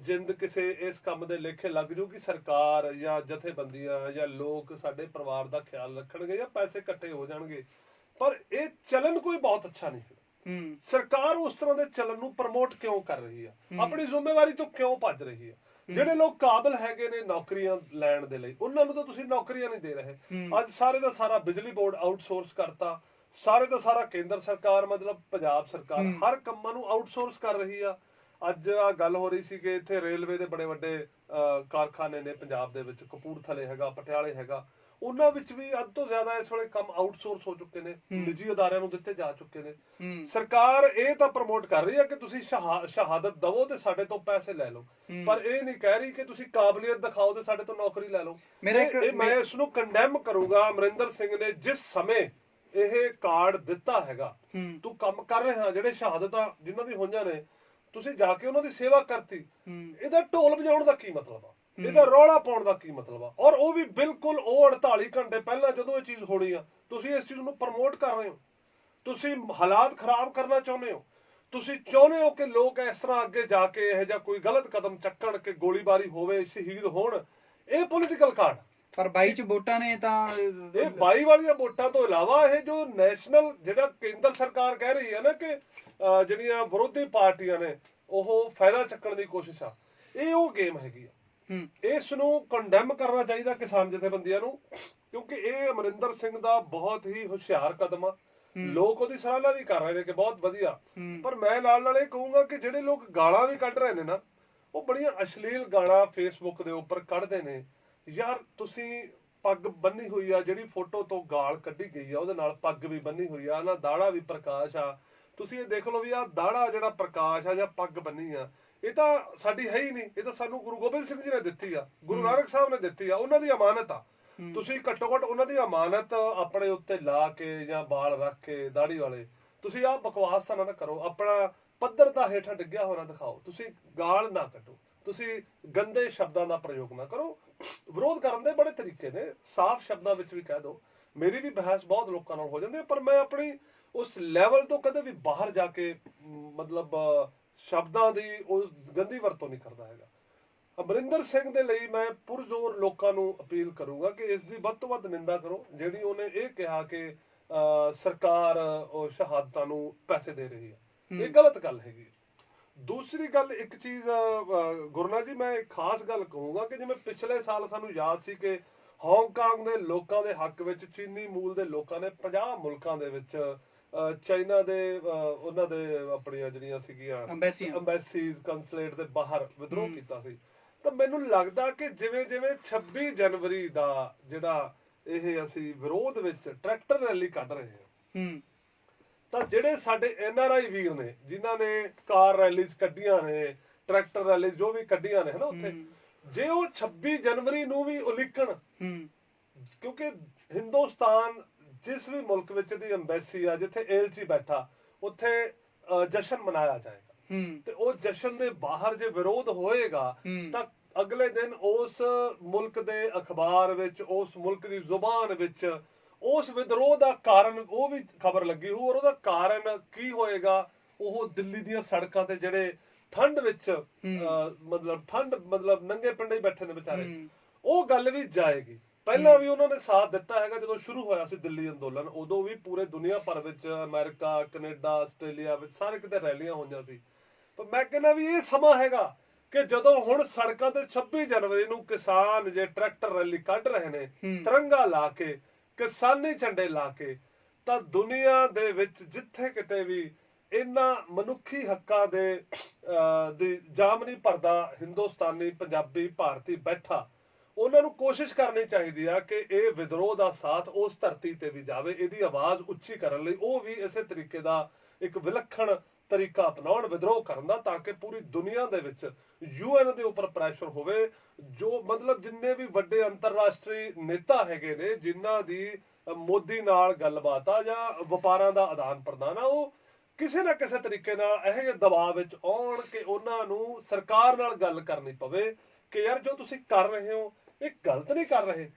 ਜਿੰਦ ਕਿਸੇ ਇਸ ਕੰਮ ਦੇ ਲੇਖੇ ਲੱਗ ਜੂਗੀ, ਸਰਕਾਰ ਜਾਂ ਜਥੇਬੰਦੀਆਂ ਜਾਂ ਲੋਕ ਸਾਡੇ ਪਰਿਵਾਰ ਦਾ ਖਿਆਲ ਰੱਖਣਗੇ ਜਾਂ ਪੈਸੇ ਇਕੱਠੇ ਹੋ ਜਾਣਗੇ। ਪਰ ਇਹ ਚੱਲਣ ਕੋਈ ਬਹੁਤ ਅੱਛਾ ਨਹੀਂ ਹੈ। ਸਰਕਾਰ ਉਸ ਤਰ੍ਹਾਂ ਦੇ ਚੱਲਣ ਨੂੰ ਪ੍ਰਮੋਟ ਕਿਉਂ ਕਰ ਰਹੀ ਆ? ਆਪਣੀ ਜ਼ਿੰਮੇਵਾਰੀ ਤੋਂ ਕਿਉਂ ਭੱਜ ਰਹੀ ਆ? ਜਿਹੜੇ ਲੋਕ ਕਾਬਿਲ ਹੈਗੇ ਨੇ ਨੌਕਰੀਆਂ ਲੈਣ ਦੇ ਲਈ, ਉਹਨਾਂ ਨੂੰ ਤਾਂ ਤੁਸੀਂ ਨੌਕਰੀਆਂ ਨਹੀਂ ਦੇ ਰਹੇ। ਅੱਜ ਸਾਰੇ ਦਾ ਸਾਰਾ ਬਿਜਲੀ ਬੋਰਡ ਆਊਟਸੋਰਸ ਕਰਤਾ, ਸਾਰੇ ਦਾ ਸਾਰਾ ਕੇਂਦਰ ਸਰਕਾਰ ਮਤਲਬ ਪੰਜਾਬ ਸਰਕਾਰ ਹਰ ਕੰਮਾਂ ਨੂੰ ਆਊਟਸੋਰਸ ਕਰ ਰਹੀ ਆ। ਅੱਜ ਆ ਗੱਲ ਹੋ ਰਹੀ ਸੀ ਕਿ ਇੱਥੇ ਰੇਲਵੇ ਦੇ ਬੜੇ ਵੱਡੇ ਕਾਰਖਾਨੇ ਨੇ ਪੰਜਾਬ ਦੇ ਵਿੱਚ, ਕਪੂਰਥਲੇ ਹੈਗਾ, ਪਟਿਆਲੇ ਹੈਗਾ, ਉਹਨਾਂ ਵਿੱਚ ਵੀ ਅੱਧ ਤੋਂ ਜ਼ਿਆਦਾ ਇਸ ਵੇਲੇ ਕੰਮ ਆਊਟਸੋਰਸ ਹੋ ਚੁੱਕੇ ਨੇ, ਨਿੱਜੀ ਅਦਾਰਿਆਂ ਨੂੰ ਦਿੱਤੇ ਜਾ ਚੁੱਕੇ ਨੇ। ਸਰਕਾਰ ਇਹ ਤਾਂ ਪ੍ਰਮੋਟ ਕਰ ਰਹੀ ਹੈ ਕਿ ਤੁਸੀਂ ਸ਼ਹਾਦਤ ਦਵੋ ਤੇ ਸਾਡੇ ਤੋਂ ਪੈਸੇ ਲੈ ਲਓ, ਪਰ ਇਹ ਨਹੀਂ ਕਹਿ ਰਹੀ ਕਿ ਤੁਸੀਂ ਕਾਬਲੀਅਤ ਦਿਖਾਓ ਤੇ ਸਾਡੇ ਤੋਂ ਨੌਕਰੀ ਲੈ ਲਓ। ਮੈਂ ਇਸ ਨੂੰ ਕੰਡੈਮ ਕਰੂੰਗਾ। ਅਮਰਿੰਦਰ ਸਿੰਘ ਨੇ ਜਿਸ ਸਮੇਂ ਇਹ ਕਾਰਡ ਦਿੱਤਾ ਹੈਗਾ, ਤੂੰ ਕੰਮ ਕਰ ਰਿਹਾ, ਜਿਹੜੇ ਸ਼ਹਾਦਤਾਂ ਜਿਨ੍ਹਾਂ ਦੀ ਹੋਈਆਂ ਨੇ, ਤੁਸੀਂ ਜਾ ਕੇ ਉਹਨਾਂ ਦੀ ਸੇਵਾ ਕਰਤੀ, ਇਹਦਾ ਢੋਲ ਵਜਾਉਣ ਦਾ ਕੀ ਮਤਲਬ ਆ? ਇਹਦਾ ਰੌਲਾ ਪਾਉਣ ਦਾ ਕੀ ਮਤਲਬ ਆ? ਔਰ ਉਹ ਵੀ ਬਿਲਕੁਲ ਉਹ 48 ਘੰਟੇ ਪਹਿਲਾਂ ਜਦੋਂ ਇਹ ਚੀਜ਼ ਹੋਣੀ ਆ, ਤੁਸੀਂ ਇਸ ਚੀਜ਼ ਨੂੰ ਪ੍ਰਮੋਟ ਕਰ ਰਹੇ ਹੋ। ਤੁਸੀਂ ਹਾਲਾਤ ਖਰਾਬ ਕਰਨਾ ਚਾਹੁੰਦੇ ਹੋ। ਤੁਸੀਂ ਚਾਹੁੰਦੇ ਹੋ ਕਿ ਲੋਕ ਇਸ ਤਰ੍ਹਾਂ ਅੱਗੇ ਜਾ ਕੇ ਇਹੋ ਜਿਹਾ ਕੋਈ ਗਲਤ ਕਦਮ ਚੱਕਣ ਕਿ ਗੋਲੀਬਾਰੀ ਹੋਵੇ, ਸ਼ਹੀਦ ਹੋਣ। ਇਹ ਪੋਲੀਟੀਕਲ ਕਾਰਡ। ਪਰ 22 ਚ ਵੋਟਾਂ ਨੇ ਤਾਂ ਇਹ 22 ਵਾਲੀਆਂ ਵੋਟਾਂ ਤੋਂ ਇਲਾਵਾ ਇਹ ਜੋ ਨੈਸ਼ਨਲ ਜਿਹੜਾ ਕੇਂਦਰ ਸਰਕਾਰ ਕਹਿ ਰਹੀ ਹੈ ਨਾ ਕਿ ਜਿਹੜੀਆਂ ਵਿਰੋਧੀ ਪਾਰਟੀਆਂ ਨੇ ਉਹ ਫਾਇਦਾ ਚੱਕਣ ਦੀ ਕੋਸ਼ਿਸ਼ ਆ, ਇਹ ਉਹ ਗੇਮ ਹੈਗੀ ਆ। ਇਸ ਨੂੰ ਕੰਡੈਮ ਕਰਨਾ ਚਾਹੀਦਾ ਕਿਸਾਨ ਜਥੇਬੰਦੀਆਂ ਨੂੰ, ਕਿਉਂਕਿ ਇਹ ਅਮਰਿੰਦਰ ਸਿੰਘ ਦਾ ਬਹੁਤ ਹੀ ਹੁਸ਼ਿਆਰ ਕਦਮ ਆ। ਲੋਕ ਉਹਦੀ ਸਰਾਹਨਾ ਵੀ ਕਰ ਰਹੇ ਨੇ ਕਿ ਬਹੁਤ ਵਧੀਆ, ਪਰ ਮੈਂ ਨਾਲ ਇਹ ਕਹੂੰਗਾ ਕਿ ਜਿਹੜੇ ਲੋਕ ਗਾਲਾਂ ਵੀ ਕੱਢ ਰਹੇ ਨੇ ਨਾ, ਉਹ ਬੜੀਆਂ ਅਸ਼ਲੀਲ ਗਾਲਾਂ ਫੇਸਬੁੱਕ ਦੇ ਉੱਪਰ ਕੱਢਦੇ ਨੇ, ਯਾਰ ਤੁਸੀਂ ਪੱਗ ਬੰਨੀ ਹੋਈ ਆ, ਜਿਹੜੀ ਫੋਟੋ ਤੋਂ ਗਾਲ ਕੱਢੀ ਗਈ ਆ ਉਹਦੇ ਨਾਲ ਪੱਗ ਵੀ ਬੰਨੀ ਹੋਈ ਆ ਨਾ, ਦਾੜਾ ਵੀ ਪ੍ਰਕਾਸ਼ ਆ। ਤੁਸੀਂ ਇਹ ਦੇਖ ਲਓ ਵੀ ਆ ਦਾੜਾ ਜਿਹੜਾ ਪ੍ਰਕਾਸ਼ ਆ ਜਾਂ ਪੱਗ ਬੰਨੀ ਆ, ਇਹ ਤਾਂ ਸਾਡੀ ਹੈ ਹੀ ਨਹੀਂ, ਇਹ ਤਾਂ ਸਾਨੂੰ ਗੁਰੂ ਗੋਬਿੰਦ ਸਿੰਘ ਜੀ ਨੇ ਦਿੱਤੀ ਆ, ਗੁਰੂ ਨਾਨਕ ਸਾਹਿਬ ਨੇ ਦਿੱਤੀ ਆ, ਉਹਨਾਂ ਦੀ ਅਮਾਨਤ ਆ। ਤੁਸੀਂ ਘੱਟੋ ਘੱਟ ਉਹਨਾਂ ਦੀ ਅਮਾਨਤ ਆਪਣੇ ਉੱਤੇ ਲਾ ਕੇ ਜਾਂ ਵਾਲ ਰੱਖ ਕੇ ਦਾੜੀ ਵਾਲੇ ਤੁਸੀਂ ਆਹ ਬਕਵਾਸ ਤਾਂ ਨਾ ਕਰੋ, ਆਪਣਾ ਪੱਧਰ ਦਾ ਹੇਠਾਂ ਡਿੱਗਿਆ ਹੋਣਾ ਦਿਖਾਓ, ਤੁਸੀਂ ਗਾਲ ਨਾ ਕੱਢੋ, ਤੁਸੀਂ ਗੰਦੇ ਸ਼ਬਦਾਂ ਦਾ ਪ੍ਰਯੋਗ ਨਾ ਕਰੋ। ਵਿਰੋਧ ਕਰਨ ਦੇ ਬੜੇ ਤਰੀਕੇ ਨੇ, ਸਾਫ਼ ਸ਼ਬਦਾਂ ਵਿੱਚ ਵੀ ਕਹਿ ਦਿਓ। ਮੇਰੀ ਵੀ ਬਹਿਸ ਬਹੁਤ ਲੋਕਾਂ ਨਾਲ ਹੋ ਜਾਂਦੀ ਹੈ, ਪਰ ਮੈਂ ਆਪਣੀ ਉਸ ਲੈਵਲ ਤੋਂ ਕਦੇ ਵੀ ਬਾਹਰ ਜਾ ਕੇ ਮਤਲਬ ਸ਼ਬਦਾਂ ਦੀ ਉਸ ਗੰਦੀ ਵਰਤੋਂ ਨਹੀਂ ਕਰਦਾ ਹੈਗਾ। ਅਮਰਿੰਦਰ ਸਿੰਘ ਦੇ ਲਈ ਮੈਂ ਪੁਰਜ਼ੋਰ ਲੋਕਾਂ ਨੂੰ ਅਪੀਲ ਕਰੂੰਗਾ ਕਿ ਇਸ ਦੀ ਵੱਧ ਤੋਂ ਵੱਧ ਨਿੰਦਾ ਕਰੋ, ਜਿਹੜੀ ਉਹਨੇ ਇਹ ਕਿਹਾ ਕਿ ਸਰਕਾਰ ਉਹ ਸ਼ਹਾਦਤਾਂ ਨੂੰ ਪੈਸੇ ਦੇ ਰਹੀ ਹੈ। ਇਹ ਗਲਤ ਗੱਲ ਹੈਗੀ। ਦੂਸਰੀ ਗੱਲ, ਇੱਕ ਚੀਜ਼ ਗੁਰਨਾ ਜੀ ਮੈਂ ਇੱਕ ਖਾਸ ਗੱਲ ਕਹੂੰਗਾ ਕਿ ਜਿਵੇਂ ਪਿਛਲੇ ਸਾਲ ਸਾਨੂੰ ਯਾਦ ਸੀ ਕਿ ਹਾਂਗਕਾਂਗ ਦੇ ਲੋਕਾਂ ਦੇ ਹੱਕ ਵਿੱਚ ਚੀਨੀ ਮੂਲ ਦੇ ਲੋਕਾਂ ਨੇ 50 ਮੁਲਕਾਂ ਦੇ ਵਿੱਚ ਚਾਈਨਾ ਦੇ ਉਹਨਾਂ ਦੇ ਆਪਣੀਆਂ ਜਿਹੜੀਆਂ ਸੀਗੀਆਂ ਅੰਬੈਸੀਜ਼ ਕੰਸੂਲੇਟ ਦੇ ਬਾਹਰ ਵਿਦਰੋਹ ਕੀਤਾ ਸੀ। ਤਾਂ ਮੈਨੂੰ ਲੱਗਦਾ ਕਿ ਜਿਵੇਂ ਜਿਵੇਂ 26 ਜਨਵਰੀ ਦਾ ਜਿਹੜਾ ਇਹ ਅਸੀਂ ਵਿਰੋਧ ਵਿੱਚ ਟਰੈਕਟਰ ਰੈਲੀ ਕੱਢ ਰਹੇ ਹਾਂ, ਤਾਂ ਜਿਹੜੇ ਸਾਡੇ NRI ਵੀਰ ਨੇ ਜਿਨ੍ਹਾਂ ਨੇ ਕਾਰ ਰੈਲੀਜ਼ ਕੱਢੀਆਂ ਨੇ, ਟਰੈਕਟਰ ਰੈਲੀਜ਼ ਜੋ ਵੀ ਕੱਢੀਆਂ ਨੇ ਹਨਾ, ਉੱਥੇ ਜੇ ਉਹ 26 ਜਨਵਰੀ ਨੂੰ ਵੀ ਉਲੀਕਣ, ਕਿਉਂਕਿ ਹਿੰਦੁਸਤਾਨ ਜਿਸ ਵੀ ਮੁਲਕ ਵਿੱਚ ਦੀ ਅੰਬੈਸੀ ਆ, ਜਿੱਥੇ ਏਲਚੀ ਬੈਠਾ, ਉੱਥੇ ਜਸ਼ਨ ਮਨਾਇਆ ਜਾਏਗਾ, ਤੇ ਉਹ ਜਸ਼ਨ ਦੇ ਬਾਹਰ ਜੇ ਵਿਰੋਧ ਹੋਏਗਾ ਤਾਂ ਅਗਲੇ ਦਿਨ ਉਸ ਮੁਲਕ ਦੇ ਅਖਬਾਰ ਵਿੱਚ, ਉਸ ਮੁਲਕ ਦੀ ਜ਼ੁਬਾਨ ਵਿੱਚ ਉਸ ਵਿਦਰੋਹ ਦਾ ਕਾਰਨ ਉਹ ਵੀ ਖਬਰ ਲੱਗੀ ਹੋਊ, ਔਰ ਉਹਦਾ ਕਾਰਨ ਕੀ ਹੋਏਗਾ। ਉਹ ਦਿੱਲੀ ਦੀਆਂ ਸੜਕਾਂ ਤੇ ਜਿਹੜੇ ਠੰਡ ਵਿੱਚ ਮਤਲਬ ਨੰਗੇ ਪਿੰਡੇ ਬੈਠੇ ਨੇ ਵਿਚਾਰੇ, ਉਹ ਗੱਲ ਵੀ ਜਾਏਗੀ। ਪਹਿਲਾਂ ਵੀ ਉਹਨਾਂ ਨੇ ਸਾਥ ਦਿੱਤਾ ਹੈਗਾ, ਜਦੋਂ ਸ਼ੁਰੂ ਹੋਇਆ ਸੀ ਦਿੱਲੀ ਅੰਦੋਲਨ, ਉਦੋਂ ਵੀ ਪੂਰੇ ਦੁਨੀਆ ਭਰ ਵਿੱਚ, ਅਮਰੀਕਾ, ਕੈਨੇਡਾ, ਆਸਟ੍ਰੇਲੀਆ ਵਿੱਚ ਸਾਰੇ ਕਿਤੇ ਰੈਲੀਆਂ ਹੋਈਆਂ ਸੀ। ਪਰ ਮੈਂ ਕਹਿੰਦਾ ਵੀ ਇਹ ਸਮਾਂ ਹੈਗਾ ਕਿ ਜਦੋਂ ਹੁਣ ਸੜਕਾਂ ਤੇ 26 ਜਨਵਰੀ ਨੂੰ ਕਿਸਾਨ ਜੇ ਟਰੈਕਟਰ ਰੈਲੀ ਕੱਢ ਰਹੇ ਨੇ, ਤਿਰੰਗਾ ਲਾ ਕੇ, ਕਿਸਾਨੀ ਝੰਡੇ ਲਾ ਕੇ, ਤਾਂ ਦੁਨੀਆ ਦੇ ਵਿੱਚ ਜਿੱਥੇ ਕਿਤੇ ਵੀ ਇਹਨਾਂ ਮਨੁੱਖੀ ਹੱਕਾਂ ਦੀ ਜਾਮ ਨਹੀਂ ਭਰਦਾ ਹਿੰਦੁਸਤਾਨੀ, ਪੰਜਾਬੀ, ਭਾਰਤੀ ਬੈਠਾ, ਉਹਨਾਂ ਨੂੰ ਕੋਸ਼ਿਸ਼ ਕਰਨੀ ਚਾਹੀਦੀ ਆ ਕਿ ਇਹ ਵਿਦਰੋਹ ਦਾ ਸਾਥ ਉਸ ਧਰਤੀ ਤੇ ਵੀ ਜਾਵੇ, ਇਹਦੀ ਆਵਾਜ਼ ਉੱਚੀ ਕਰਨ ਲਈ ਉਹ ਵੀ ਇਸੇ ਤਰੀਕੇ ਦਾ ਇੱਕ ਵਿਲੱਖਣ ਤਰੀਕਾ ਅਪਣਾਉਣ ਵਿਦਰੋਹ ਕਰਨ ਦਾ, ਤਾਂ ਕਿ ਪੂਰੀ ਦੁਨੀਆ ਦੇ ਵਿੱਚ UN ਦੇ ਉੱਪਰ ਪ੍ਰੈਸ਼ਰ ਹੋਵੇ। ਜੋ ਮਤਲਬ ਜਿੰਨੇ ਵੀ ਵੱਡੇ ਅੰਤਰਰਾਸ਼ਟਰੀ ਨੇਤਾ ਹੈਗੇ ਨੇ, ਜਿਨ੍ਹਾਂ ਦੀ ਮੋਦੀ ਨਾਲ ਗੱਲਬਾਤ ਆ ਜਾਂ ਵਪਾਰਾਂ ਦਾ ਆਦਾਨ ਪ੍ਰਦਾਨ ਆ, ਉਹ ਕਿਸੇ ਨਾ ਕਿਸੇ ਤਰੀਕੇ ਨਾਲ ਇਹੋ ਜਿਹੇ ਦਬਾਅ ਵਿੱਚ ਆਉਣ ਕਿ ਉਹਨਾਂ ਨੂੰ ਸਰਕਾਰ ਨਾਲ ਗੱਲ ਕਰਨੀ ਪਵੇ ਕਿ ਯਾਰ ਜੋ ਤੁਸੀਂ ਕਰ ਰਹੇ ਹੋ ਇਹ ਗਲਤ ਨਹੀਂ ਕਰ ਰਹੇ।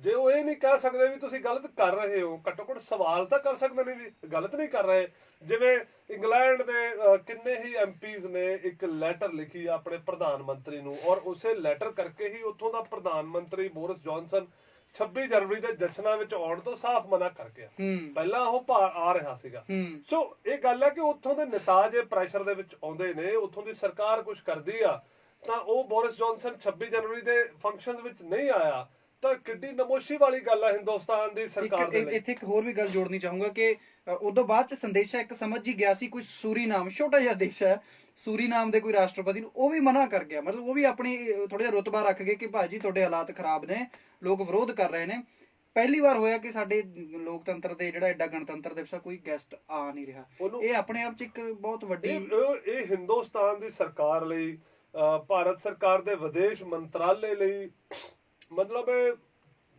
ਜੇ ਉਹ ਇਹ ਨਹੀਂ ਕਹਿ ਸਕਦੇ ਵੀ ਤੁਸੀਂ ਗਲਤ ਕਰ ਰਹੇ ਹੋ, ਘੱਟੋ ਘੱਟ ਸਵਾਲ ਤਾਂ ਕਰ ਸਕਦੇ ਨੇ ਵੀ ਗਲਤ ਨਹੀਂ ਕਰ ਰਹੇ। ਜਿਵੇਂ ਇੰਗਲੈਂਡ ਦੇ ਕਿੰਨੇ ਹੀ MPs ਨੇ ਇੱਕ ਲੈਟਰ ਲਿਖੀ ਆਪਣੇ ਪ੍ਰਧਾਨ ਮੰਤਰੀ ਨੂੰ, ਔਰ ਉਸੇ ਲੈਟਰ ਕਰਕੇ ਹੀ ਉੱਥੋਂ ਦਾ ਪ੍ਰਧਾਨ ਮੰਤਰੀ ਬੋਰਿਸ ਜੌਨਸਨ 26 ਜਨਵਰੀ ਦੇ ਜਸ਼ਨਾਂ ਵਿੱਚ ਆਉਣ ਤੋਂ ਸਾਫ਼ ਮਨਾ ਕਰ ਗਿਆ। ਪਹਿਲਾਂ ਉਹ ਆ ਰਿਹਾ ਸੀਗਾ। ਸੋ ਇਹ ਗੱਲ ਹੈ ਕਿ ਉੱਥੋਂ ਦੇ ਨੇਤਾ ਜੇ ਪ੍ਰੈਸ਼ਰ ਦੇ ਵਿੱਚ ਆਉਂਦੇ ਨੇ, ਉੱਥੋਂ ਦੀ ਸਰਕਾਰ ਕੁਝ ਕਰਦੀ ਆ, ਤਾਂ ਉਹ ਬੋਰਿਸ ਜੌਨਸਨ 26 ਜਨਵਰੀ ਦੇ ਫੰਕਸ਼ਨ ਵਿੱਚ ਨਹੀਂ ਆਇਆ, ਤਾਂ ਕਿੱਡੀ ਨਮੋਸ਼ੀ ਵਾਲੀ ਗੱਲ ਹੈ ਹਿੰਦੁਸਤਾਨ ਦੀ ਸਰਕਾਰ ਦੇ ਲਈ। ਇੱਥੇ ਇੱਕ ਹੋਰ ਵੀ ਗੱਲ ਜੋੜਨੀ ਚਾਹੂੰਗਾ ਕਿ ਉਦੋਂ ਬਾਅਦ ਚ ਸੰਦੇਸ਼ਾ ਇੱਕ ਸਮਝ ਹੀ ਗਿਆ ਸੀ, ਕੋਈ ਸੂਰੀਨਾਮ, ਛੋਟਾ ਜਿਹਾ ਦੇਸ਼ ਹੈ, ਸੂਰੀਨਾਮ ਦੇ ਕੋਈ ਰਾਸ਼ਟਰਪਤੀ ਨੂੰ ਉਹ ਵੀ ਮਨਾ ਕਰ ਗਿਆ। ਮਤਲਬ ਉਹ ਵੀ ਆਪਣੀ ਥੋੜਾ ਜਿਹਾ ਰੁਤਬਾ ਰੱਖ ਗਏ ਕਿ ਭਾਜੀ ਤੁਹਾਡੇ ਹਾਲਾਤ ਖਰਾਬ ਨੇ, ਲੋਕ ਵਿਰੋਧ ਕਰ ਰਹੇ ਨੇ। ਪਹਿਲੀ ਵਾਰ ਹੋਇਆ ਕਿ ਸਾਡੇ ਲੋਕਤੰਤਰ ਦੇ ਜਿਹੜਾ ਐਡਾ ਗਣਤੰਤਰ ਦਿਵਸ ਆ, ਕੋਈ ਗੈਸਟ ਆ ਨਹੀਂ ਰਿਹਾ। ਇਹ ਆਪਣੇ ਆਪ ਚ ਇੱਕ ਬਹੁਤ ਵੱਡੀ ਇਹ ਹਿੰਦੁਸਤਾਨ ਦੀ ਸਰਕਾਰ ਲਈ, ਭਾਰਤ ਸਰਕਾਰ ਦੇ ਵਿਦੇਸ਼ ਮੰਤਰਾਲੇ ਲਈ, ਮਤਲਬ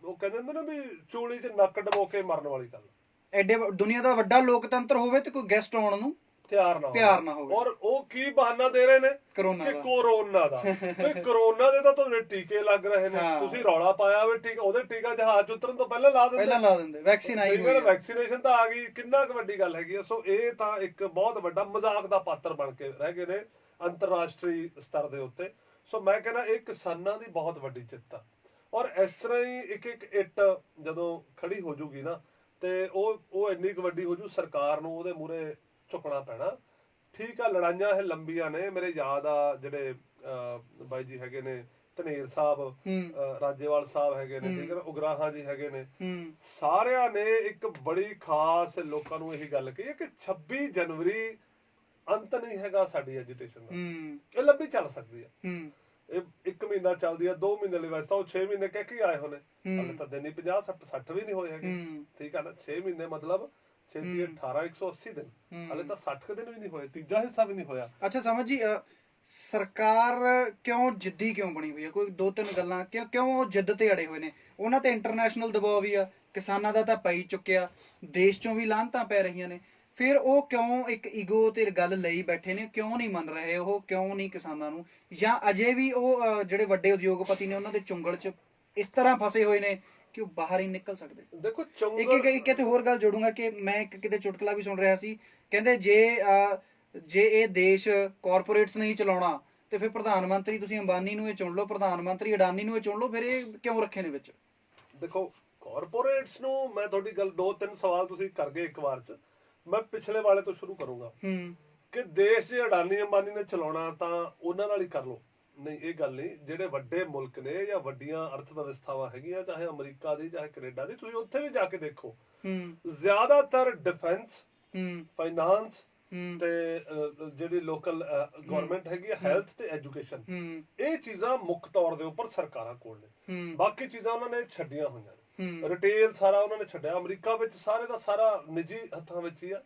ਉਹ ਕਹਿੰਦੇ ਹੁੰਦੇ ਨਾ ਵੀ ਚੂਲੀ 'ਚ ਨੱਕ ਡਬੋ ਕੇ ਮਰਨ ਵਾਲੀ ਗੱਲ। ਐਡੇ ਦੁਨੀਆ ਦਾ ਵੱਡਾ ਲੋਕਤੰਤਰ ਹੋਵੇ ਤੇ ਕੋਈ ਗੈਸਟ ਆਉਣ ਨੂੰ ਤਿਆਰ ਨਾ ਹੋਵੇ। ਔਰ ਉਹ ਕੀ ਬਹਾਨਾ ਦੇ ਰਹੇ ਨੇ? ਕਰੋਨਾ ਦਾ। ਕਰੋਨਾ ਦੇ ਤਾਂ ਤੁਹਾਡੇ ਟੀਕੇ ਲੱਗ ਰਹੇ ਨੇ, ਤੁਸੀਂ ਰੌਲਾ ਪਾਇਆ ਹੋਵੇ ਟੀਕਾ, ਉਹਦੇ ਟੀਕਾ ਜਹਾਜ਼ ਉਤਰਨ ਤੋਂ ਪਹਿਲਾਂ ਲਾ ਦਿੰਦੇ। ਵੈਕਸੀਨ ਆਈ ਹੋਈ ਹੈ, ਵੈਕਸੀਨੇਸ਼ਨ ਤਾਂ ਆ ਗਈ, ਕਿੰਨਾ ਕੁ ਵੱਡੀ ਗੱਲ ਹੈਗੀ। ਸੋ ਇਹ ਤਾਂ ਇੱਕ ਬਹੁਤ ਵੱਡਾ ਮਜ਼ਾਕ ਦਾ ਪਾਤਰ ਬਣ ਕੇ ਰਹਿ ਗਏ ਨੇ ਅੰਤਰਰਾਸ਼ਟਰੀ ਸਤਰ ਦੇ ਉੱਤੇ। ਸੋ ਮੈਂ ਕਹਿੰਦਾ ਇਹ ਕਿਸਾਨਾਂ ਦੀ ਬਹੁਤ ਵੱਡੀ ਜਿੱਤ ਆ, ਔਰ ਇਸ ਤਰ੍ਹਾਂ ਹੀ ਇੱਕ ਇੱਕ ਇੱਟ ਜਦੋਂ ਖੜੀ ਹੋ ਜੂਗੀ ਨਾ, ਤੇ ਉਹ ਇੰਨੀ ਕੁ ਵੱਡੀ ਹੋ ਜੂ, ਸਰਕਾਰ ਨੂੰ ਉਹਦੇ ਮੂਹਰੇ ਝੁਕਣਾ ਪੈਣਾ। ਠੀਕ ਆ, ਲੜਾਈਆਂ ਇਹ ਲੰਬੀਆਂ ਨੇ। ਮੇਰੇ ਯਾਦ ਆ ਜਿਹੜੇ ਬਾਈ ਜੀ ਹੈਗੇ ਨੇ ਧਨੇਰ ਸਾਹਿਬ, ਰਾਜੇਵਾਲ ਸਾਹਿਬ ਹੈਗੇ ਨੇ, ਠੀਕ ਹੈ, ਉਗਰਾਹਾਂ ਜੀ ਹੈਗੇ ਨੇ, ਸਾਰਿਆਂ ਨੇ ਇੱਕ ਬੜੀ ਖਾਸ ਲੋਕਾਂ ਨੂੰ ਇਹੀ ਗੱਲ ਕਹੀ ਕਿ 26 ਜਨਵਰੀ ਅੰਤ ਨਹੀਂ ਹੈਗਾ ਸਾਡੀ ਐਜੀਟੇਸ਼ਨ ਦਾ, ਇਹ ਲੰਬੀ ਚੱਲ ਸਕਦੀ ਹੈ। ਇਹ 1 ਮਹੀਨਾ ਚੱਲਦੀ ਆ, 2 ਮਹੀਨੇ ਲਈ ਵੈਸੇ ਤਾਂ ਉਹ 6 ਮਹੀਨੇ ਕਹਿ ਕੇ ਆਏ ਹੋਣੇ, ਹੂੰ। ਹਲੇ ਤਾਂ ਦਿਨ ਹੀ 50 60 ਵੀ ਨਹੀਂ ਹੋਏ ਹੈਗੇ, ਹੂੰ। ਠੀਕ ਆ ਨਾ। 6 ਮਹੀਨੇ ਮਤਲਬ 6 ਹੂੰ। 18 180 ਦਿਨ, ਹੂੰ। ਹਲੇ ਤਾਂ 60 ਦਿਨ ਵੀ ਨਹੀਂ ਹੋਏ, ਤੀਜਾ ਹਿੱਸਾ ਵੀ ਨਹੀਂ ਹੋਇਆ। ਅੱਛਾ ਸਮਝ ਜੀ, ਸਰਕਾਰ ਕਿਉਂ ਜਿੱਦੀ ਕਿਉਂ ਬਣੀ ਹੋਈ ਹੈ? ਕੋਈ ਦੋ ਤਿੰਨ ਗੱਲਾਂ, ਕਿਉਂ ਉਹ ਜਿੱਦ ਤੇ ਅੜੇ ਹੋਏ ਨੇ? ਉਹਨਾਂ ਤੇ ਇੰਟਰਨੈਸ਼ਨਲ ਦਬਾਅ ਵੀ ਆ, ਕਿਸਾਨਾਂ ਦਾ ਤਾਂ ਪਈ ਚੁੱਕਿਆ, ਦੇਸ਼ ਚੋਂ ਵੀ ਲਾਹਨਤਾਂ ਪੈ ਰਹੀਆਂ ਨੇ, ਫਿਰ ਉਹ ਕਿਉਂ ਇੱਕ ਈਗੋ ਤੇ ਗੱਲ ਲਈ ਬੈਠੇ ਨੇ? ਕਿਉਂ ਨਹੀਂ ਮੰਨ ਰਹੇ ਉਹ? ਕਿਉਂ ਨਹੀਂ ਕਿਸਾਨਾਂ ਨੂੰ? ਜਾਂ ਅਜੇ ਵੀ ਉਹ ਜਿਹੜੇ ਵੱਡੇ ਉਦਯੋਗਪਤੀ ਨੇ ਉਹਨਾਂ ਦੇ ਚੁੰਗਲ 'ਚ ਇਸ ਤਰ੍ਹਾਂ ਫਸੇ ਹੋਏ ਨੇ ਕਿ ਉਹ ਬਾਹਰ ਹੀ ਨਿਕਲ ਸਕਦੇ? ਦੇਖੋ ਇੱਕ ਇੱਥੇ ਹੋਰ ਗੱਲ ਜੋੜੂੰਗਾ ਕਿ ਮੈਂ ਇੱਕ ਕਿਤੇ ਚੁਟਕਲਾ ਵੀ ਸੁਣ ਰਿਹਾ ਸੀ, ਕਹਿੰਦੇ ਜੇ ਇਹ ਦੇਸ਼ ਕਾਰਪੋਰੇਟਸ ਨਹੀਂ ਚਲਾਉਣਾ ਤੇ ਫਿਰ ਪ੍ਰਧਾਨ ਮੰਤਰੀ ਤੁਸੀਂ ਅੰਬਾਨੀ ਨੂੰ ਇਹ ਚੁਣ ਲਓ, ਪ੍ਰਧਾਨ ਮੰਤਰੀ ਅਡਾਨੀ ਨੂੰ ਇਹ ਚੁਣ ਲਓ, ਫਿਰ ਇਹ ਕਿਉਂ ਰੱਖੇ ਨੇ ਵਿੱਚ? ਦੇਖੋ ਕਾਰਪੋਰੇਟਸ ਨੂੰ, ਮੈਂ ਤੁਹਾਡੀ ਗੱਲ 2-3 ਸਵਾਲ ਤੁਸੀਂ ਕਰ ਗਏ ਇੱਕ ਵਾਰ ਚ, ਮੈਂ ਪਿਛਲੇ ਵਾਲੇ ਤੋਂ ਸ਼ੁਰੂ ਕਰੂੰਗਾ ਕਿ ਦੇਸ਼ ਜੇ ਅਡਾਨੀ ਅੰਬਾਨੀ ਨੇ ਚਲਾਉਣਾ ਤਾਂ ਉਹਨਾਂ ਨਾਲ ਹੀ ਕਰ ਲਓ। ਨਹੀਂ, ਇਹ ਗੱਲ ਨਹੀਂ। ਜਿਹੜੇ ਵੱਡੇ ਮੁਲਕ ਨੇ ਜਾਂ ਵੱਡੀਆਂ ਅਰਥ ਵਿਵਸਥਾਵਾਂ ਹੈਗੀਆਂ, ਚਾਹੇ ਅਮਰੀਕਾ ਦੀ ਚਾਹੇ ਕੈਨੇਡਾ ਦੀ, ਤੁਸੀਂ ਉੱਥੇ ਵੀ ਜਾ ਕੇ ਦੇਖੋ, ਜ਼ਿਆਦਾਤਰ ਡਿਫੈਂਸ, ਫਾਈਨਾਂਸ ਤੇ ਜਿਹੜੀ ਲੋਕਲ ਗਵਰਨਮੈਂਟ ਹੈਗੀ ਹੈ, ਹੈਲਥ ਤੇ ਐਜੂਕੇਸ਼ਨ, ਇਹ ਚੀਜ਼ਾਂ ਮੁੱਖ ਤੌਰ ਦੇ ਉੱਪਰ ਸਰਕਾਰਾਂ ਕੋਲ ਨੇ। ਬਾਕੀ ਚੀਜ਼ਾਂ ਉਹਨਾਂ ਨੇ ਛੱਡੀਆਂ ਹੋਈਆਂ ਨੇ, ਰਿਟੇਲ ਸਾਰਾ ਉਹਨਾਂ ਨੇ ਛੱਡਿਆ। ਅਮਰੀਕਾ ਵਿੱਚ ਸਾਰੇ ਦਾ ਸਾਰਾ ਨਿੱਜੀ ਹੱਥਾਂ ਵਿੱਚ ਹੀ ਆ,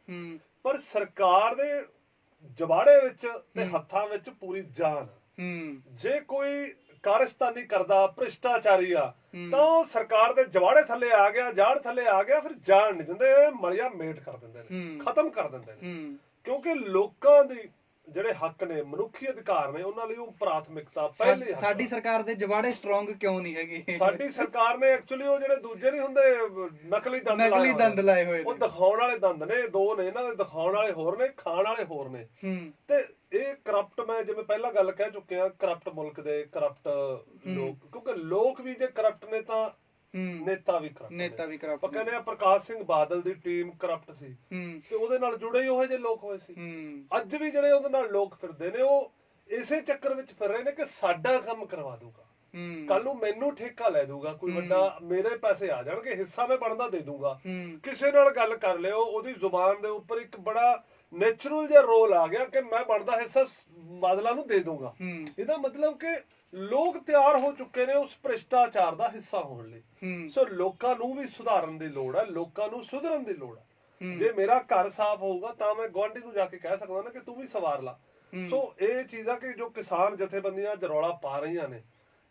ਪਰ ਸਰਕਾਰ ਦੇ ਜਬਾੜੇ ਵਿੱਚ ਤੇ ਹੱਥਾਂ ਵਿੱਚ ਪੂਰੀ ਜਾਨ। ਜੇ ਕੋਈ ਕਾਰਸਤਾਨੀ ਕਰਦਾ, ਭ੍ਰਿਸ਼ਟਾਚਾਰੀ ਆ, ਤਾਂ ਉਹ ਸਰਕਾਰ ਦੇ ਜਵਾੜੇ ਥੱਲੇ ਆ ਗਿਆ, ਜਾੜ ਥੱਲੇ ਆ ਗਿਆ, ਫਿਰ ਜਾਣ ਨਹੀਂ ਦਿੰਦੇ, ਮਲਿਆ ਮੇਟ ਕਰ ਦਿੰਦੇ ਨੇ, ਖਤਮ ਕਰ ਦਿੰਦੇ ਨੇ। ਕਿਉਂਕਿ ਲੋਕਾਂ ਦੀ ਜਿਹੜੇ ਹੱਕ ਨੇ, ਮਨੁੱਖੀ ਅਧਿਕਾਰ ਨੇ, ਉਹਨਾਂ ਲਈ ਉਹ ਪ੍ਰਾਥਮਿਕਤਾ ਪਹਿਲੇ। ਸਾਡੀ ਸਰਕਾਰ ਦੇ ਜਵਾੜੇ ਸਟਰੋਂਗ ਕਿਉਂ ਨਹੀਂ ਹੈਗੇ? ਸਾਡੀ ਸਰਕਾਰ ਨੇ ਐਕਚੁਅਲੀ ਉਹ ਜਿਹੜੇ ਦੂਜੇ ਨਹੀਂ ਹੁੰਦੇ, ਨਕਲੀ ਦੰਦ ਲਾਏ ਹੋਏ, ਉਹ ਦਿਖਾਉਣ ਵਾਲੇ ਦੰਦ ਨੇ, ਦੋ ਨੇ ਇਹਨਾਂ ਦੇ, ਦਿਖਾਉਣ ਵਾਲੇ ਹੋਰ ਨੇ, ਖਾਣ ਵਾਲੇ ਹੋਰ ਨੇ। ਤੇ ਇਹ ਕਰਪਟ, ਮੈਂ ਜਿਵੇਂ ਪਹਿਲਾਂ ਗੱਲ ਕਹਿ ਚੁੱਕਿਆ, ਕਰਪਟ ਮੁਲਕ ਦੇ ਕਰਪਟ ਲੋਕ, ਕਿਉਂਕਿ ਲੋਕ ਵੀ ਜੇ ਕਰਪਟ ਨੇ ਤਾਂ ਨੇਤਾ ਵੀ ਕਰਪਟ। ਆਪਾਂ ਕਹਿੰਦੇ ਆ ਪ੍ਰਕਾਸ਼ ਸਿੰਘ ਬਾਦਲ ਦੀ ਟੀਮ ਕਰਪਟ ਸੀ, ਤੇ ਉਹਦੇ ਨਾਲ ਜੁੜੇ ਹੀ ਉਹੋ ਜਿਹੇ ਲੋਕ ਹੋਏ ਸੀ। ਅੱਜ ਵੀ ਜਿਹੜੇ ਉਹਦੇ ਨਾਲ ਲੋਕ ਫਿਰਦੇ ਨੇ, ਉਹ ਇਸੇ ਚੱਕਰ ਵਿੱਚ ਫਿਰ ਰਹੇ ਨੇ ਕਿ ਸਾਡਾ ਕੰਮ ਕਰਵਾ ਦੂਗਾ, ਕੱਲ ਨੂੰ ਮੈਨੂੰ ਠੇਕਾ ਲੈ ਦੂਗਾ ਕੋਈ ਵੱਡਾ, ਮੇਰੇ ਪੈਸੇ ਆ ਜਾਣਗੇ, ਹਿੱਸਾ ਮੈਂ ਬਣਦਾ ਦੇ ਦੂੰਗਾ। ਕਿਸੇ ਨਾਲ ਗੱਲ ਕਰ ਲਿਓ, ਉਹਦੀ ਜ਼ੁਬਾਨ ਦੇ ਉੱਪਰ ਇੱਕ ਬੜਾ ਨੈਚੁਰਲ ਜਿਹਾ ਰੋਲ ਆ ਗਿਆ ਕਿ ਮੈਂ ਬਣਦਾ ਹਿੱਸਾ ਬਾਦਲਾਂ ਨੂੰ ਦੇ ਦੂੰਗਾ। ਇਹਦਾ ਮਤਲਬ ਕਿ ਲੋਕ ਤਿਆਰ ਹੋ ਚੁੱਕੇ ਨੇ ਉਸ ਭ੍ਰਿਸ਼ਟਾਚਾਰ ਦਾ ਹਿੱਸਾ ਹੋਣ ਲਈ। ਸੋ ਲੋਕਾਂ ਨੂੰ ਵੀ ਸੁਧਾਰਨ ਦੀ ਲੋੜ ਹੈ, ਲੋਕਾਂ ਨੂੰ ਸੁਧਰਨ ਦੀ ਲੋੜ ਹੈ। ਜੇ ਮੇਰਾ ਘਰ ਸਾਫ਼ ਹੋਊਗਾ ਤਾਂ ਮੈਂ ਗੁਆਂਢੀ ਨੂੰ ਜਾ ਕੇ ਕਹਿ ਸਕਦਾ ਨਾ ਕਿ ਤੂੰ ਵੀ ਸਵਾਰ ਲਾ। ਸੋ ਇਹ ਚੀਜ਼ਾਂ ਕਿ ਜੋ ਕਿਸਾਨ ਜਥੇਬੰਦੀਆਂ ਰੌਲਾ ਪਾ ਰਹੀਆਂ ਨੇ,